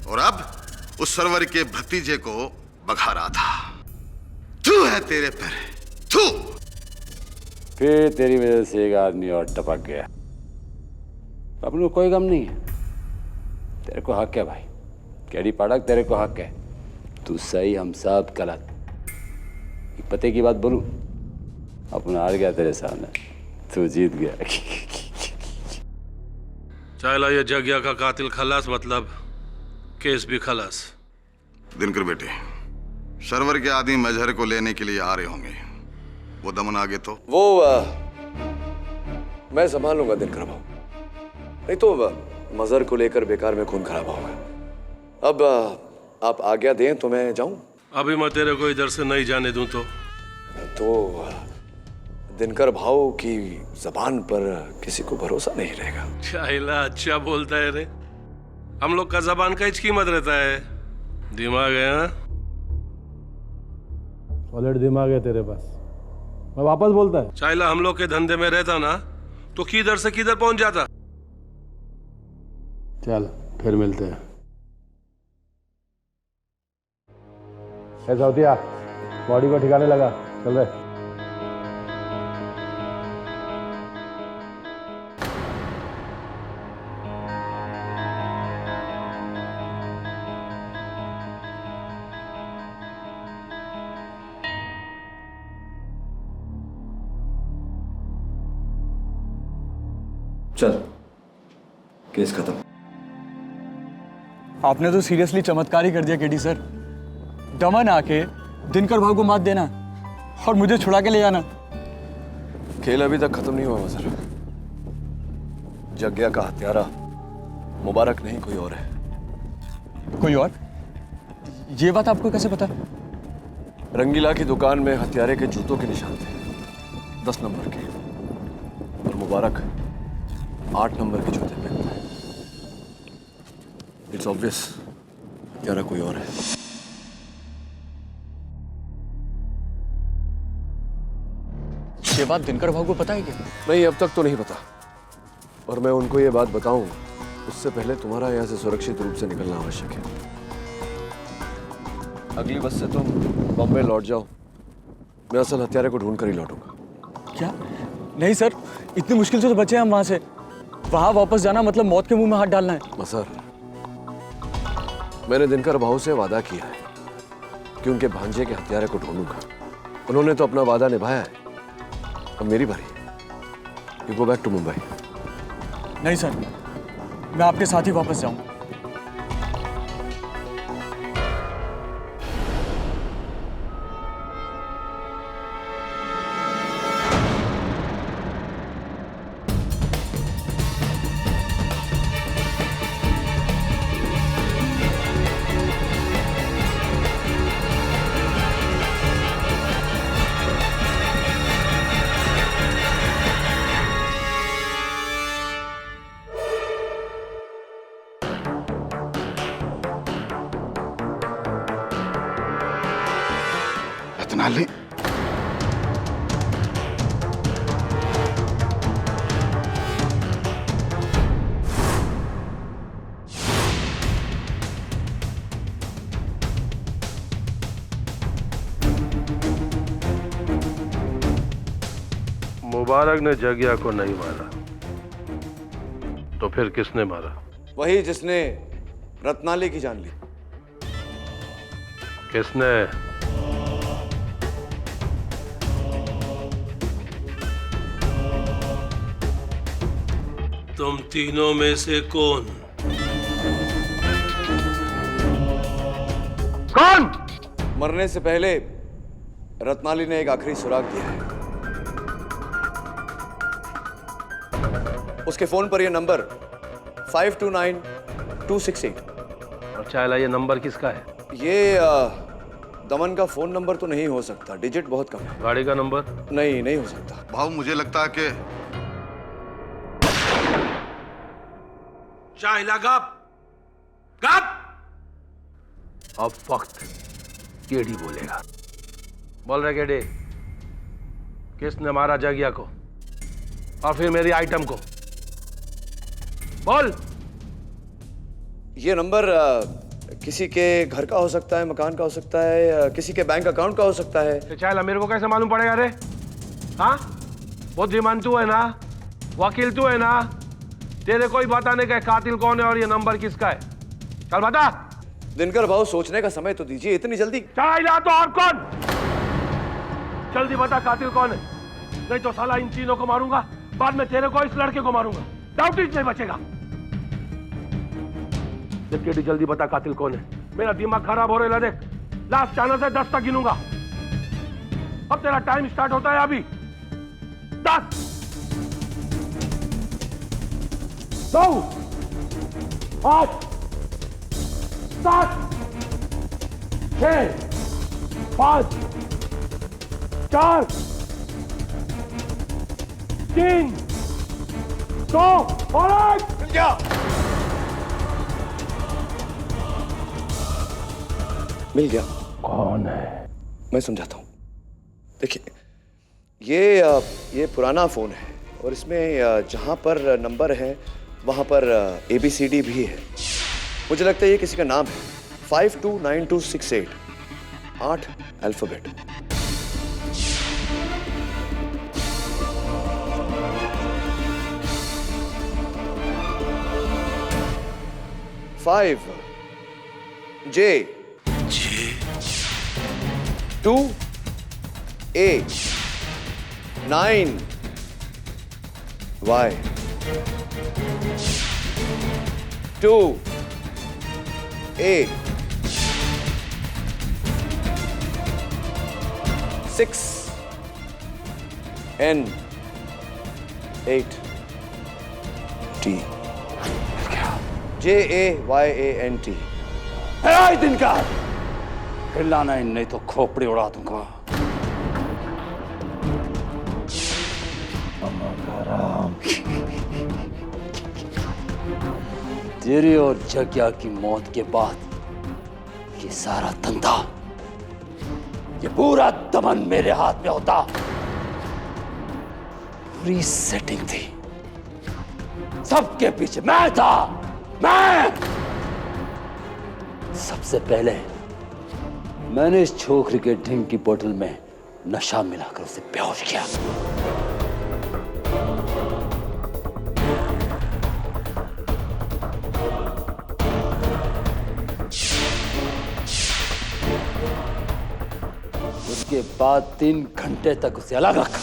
और अब उस सरवर के भतीजे को भगा रहा था। तू है तेरे पर, तू। फिर तेरी वजह से एक आदमी और टपक गया। अपने को कोई गम नहीं है, तेरे को हक है भाई। केडी पाठक, तेरे को हक है। तू सही, हम सब गलत। एक पते की बात बोलूं, अपना हार गया तेरे सामने, तू जीत गया। चला ये जग्या का कातिल खलास, मतलब केस भी खलास। दिनकर बेटे, सरवर के आदमी मजहर को लेने के लिए आ रहे होंगे। वो दमन आगे तो वो मैं संभाल लूंगा दिनकर भाऊ, नहीं तो मजहर को लेकर बेकार में खून खराब होगा। अब आप आज्ञा दें तो मैं जाऊं? अभी मैं तेरे को इधर से नहीं जाने दूं तो दिनकर भाऊ की जबान पर किसी को भरोसा नहीं रहेगा। चाइला अच्छा बोलता है रे, हम लोग का जबान का कीमत रहता है। दिमाग है ना? सॉलिड दिमाग है तेरे पास। मैं वापस बोलता है, चाइला हम लोग के धंधे में रहता ना तो किधर से किधर पहुंच जाता। चल फिर मिलते हैं। ऐसा होतिया, बॉडी को ठिकाने लगा, चल रहे। चल, केस खत्म। आपने तो सीरियसली चमत्कार ही कर दिया केडी सर। दमन आके दिनकर भाऊ को मात देना और मुझे छुड़ा के ले जाना। खेल अभी तक खत्म नहीं हुआ मजहर। जग्या का हत्यारा मुबारक नहीं, कोई और है। कोई और? ये बात आपको कैसे पता? रंगीला की दुकान में हत्यारे के जूतों के निशान थे, 10 नंबर के, और मुबारक 8 नंबर के जूते पहनता है। इट्स ऑब्वियस हत्यारा कोई और है। ये बात दिनकर भाऊ को पता है क्या? नहीं, अब तक तो नहीं पता, और मैं उनको ये बात बताऊं उससे पहले तुम्हारा यहाँ से सुरक्षित रूप से निकलना आवश्यक है। अगली बस से तुम बॉम्बे लौट जाओ, मैं असल हत्यारे को ढूंढ कर ही लौटूंगा। क्या? नहीं सर, इतनी मुश्किल से तो बचे हम वहां से। वहां वापस जाना मतलब मौत के मुंह में हाथ डालना है। मसर, मैंने दिनकर भाऊ से वादा किया है कि उनके भांजे के हत्यारे को ढूंढूंगा। उन्होंने तो अपना वादा निभाया है, अब मेरी बारी। You go back to Mumbai. नहीं सर, मैं आपके साथ ही वापस जाऊं। रत्नाली, मुबारक ने जगिया को नहीं मारा तो फिर किसने मारा? वही जिसने रत्नाली की जान ली। किसने? तुम तीनों में से कौन? कौन? मरने से पहले रत्नाली ने एक आखिरी सुराग दिया है। उसके फोन पर यह नंबर 529268। और चाइला, ये नंबर किसका है? ये दमन का फोन नंबर तो नहीं हो सकता, डिजिट बहुत कम है। गाड़ी का नंबर? नहीं हो सकता। भाऊ मुझे लगता है कि चाइला गप गप। अब वक्त केडी बोलेगा। बोल रहे केडी, किसने मारा जगिया को और फिर मेरी आइटम को? बोल। ये नंबर किसी के घर का हो सकता है, मकान का हो सकता है, किसी के बैंक अकाउंट का हो सकता है। चाइला, मेरे को कैसे मालूम पड़ेगा रे? हाँ, बुद्धिमान तू है ना, वकील तू है ना, तेरे को ही बताने का कातिल कौन है और ये नंबर किसका है? चल बता। दिनकर भाऊ, सोचने का समय तो दीजिए, इतनी जल्दी? चाइला तो और कौन? जल्दी बता कातिल कौन है, नहीं तो साला इन तीनों को मारूंगा, बाद में तेरे को, इस लड़के को मारूंगा, डाउट ही नहीं बचेगा। जल्दी बता कातिल कौन है, मेरा दिमाग खराब हो रहा है। देख, लास्ट चाइना से 10 तक गिनूंगा। अब तेरा टाइम स्टार्ट होता है अभी। 10, 9, 8, 7, 6, 5, 4, 3, 2 और 1। मिल गया। मिल गया। कौन है? मैं समझाता हूँ। देखिए, ये पुराना फ़ोन है और इसमें जहाँ पर नंबर है वहाँ पर ABCD भी है। मुझे लगता है ये किसी का नाम है। 529268, 8 alphabet. Five J 2 A 9 Y 2 A 6 N 8 T JAYANT। है दिन का हिलाना ही नहीं तो खोपड़ी उड़ा दूंगा। तेरी और जग्या की मौत के बाद ये सारा धंधा, ये पूरा दमन मेरे हाथ में होता। पूरी सेटिंग थी, सबके पीछे मैं था। मैं सबसे पहले मैंने इस छोकरी के ड्रिंक की बोतल में नशा मिलाकर उसे बेहोश किया। उसके बाद 3 घंटे तक उसे अलग रखा।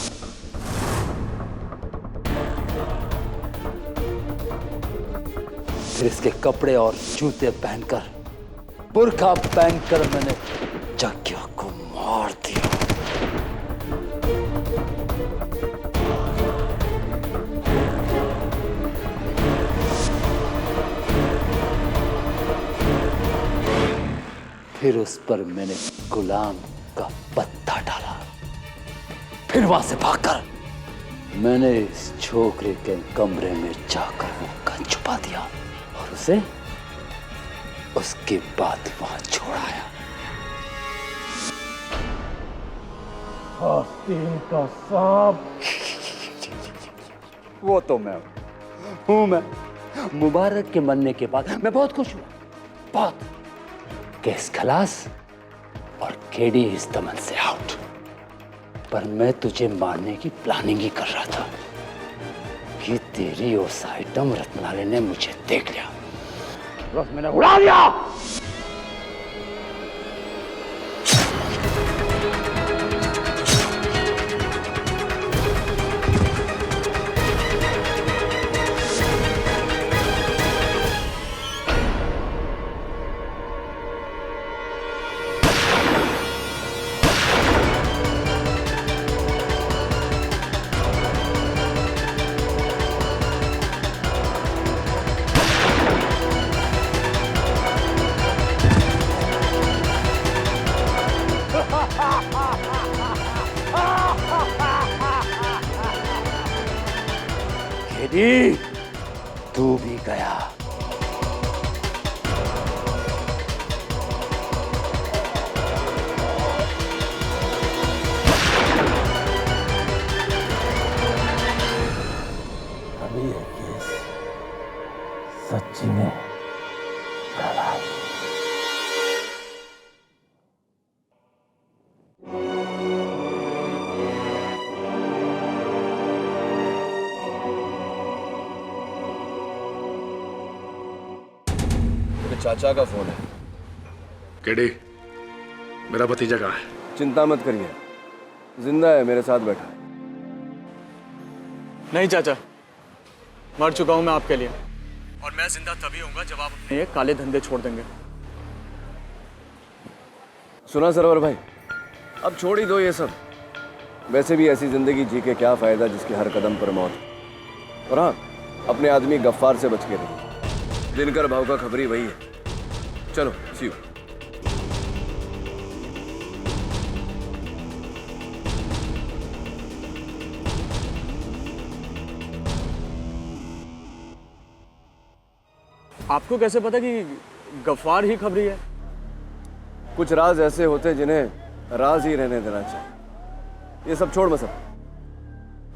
फिर इसके कपड़े और जूते पहनकर, बुर्का पहनकर मैंने जग्या को मार दिया। फिर उस पर मैंने गुलाम का पत्ता डाला। फिर वहां से भागकर मैंने इस छोकरे के कमरे में जाकर वो गन छुपा दिया और उसे उसके बाद वहां छोड़ाया। आस्तीन का सांप। वो तो मैं हूं। मैं मुबारक के मरने के बाद मैं बहुत खुश हुआ, बहुत। केस खलास और केडी इस दमन से आउट। पर मैं तुझे मारने की प्लानिंग ही कर रहा था। ये तेरी उस आइटम रत्नाले ने मुझे देख लिया, बस मैंने उड़ा दिया। केडी, तू भी गया। अभी ये केस सच्ची में खराब। चाचा का फोन है। केडी, मेरा भतीजा कहाँ है? चिंता मत करिए, जिंदा है, मेरे साथ बैठा है। नहीं चाचा, मर चुका हूं मैं आपके लिए, और मैं जिंदा तभी होऊंगा जब आप अपने ये काले धंधे छोड़ देंगे। सुना सरवर भाई, अब छोड़ ही दो ये सब। वैसे भी ऐसी जिंदगी जी के क्या फायदा जिसके हर कदम पर मौत। और हाँ, अपने आदमी गफ्फार से बच के रहिए। दिनकर भाव का खबरी वही है। चलो सी यू। आपको कैसे पता कि गफ्फार ही खबरी है? कुछ राज ऐसे होते जिन्हें राज ही रहने देना चाहिए। ये सब छोड़ मसल,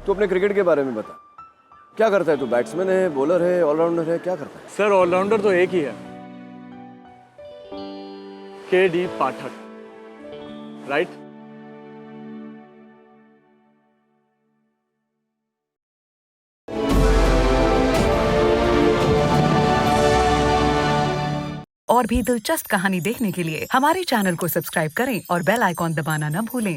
तू अपने क्रिकेट के बारे में बता। क्या करता है तू? बैट्समैन है, बॉलर है, ऑलराउंडर है, क्या करता है? सर ऑलराउंडर तो एक ही है, के.डी. पाठक, राइट? और भी दिलचस्प कहानी देखने के लिए हमारे चैनल को सब्सक्राइब करें और बेल आइकॉन दबाना न भूलें।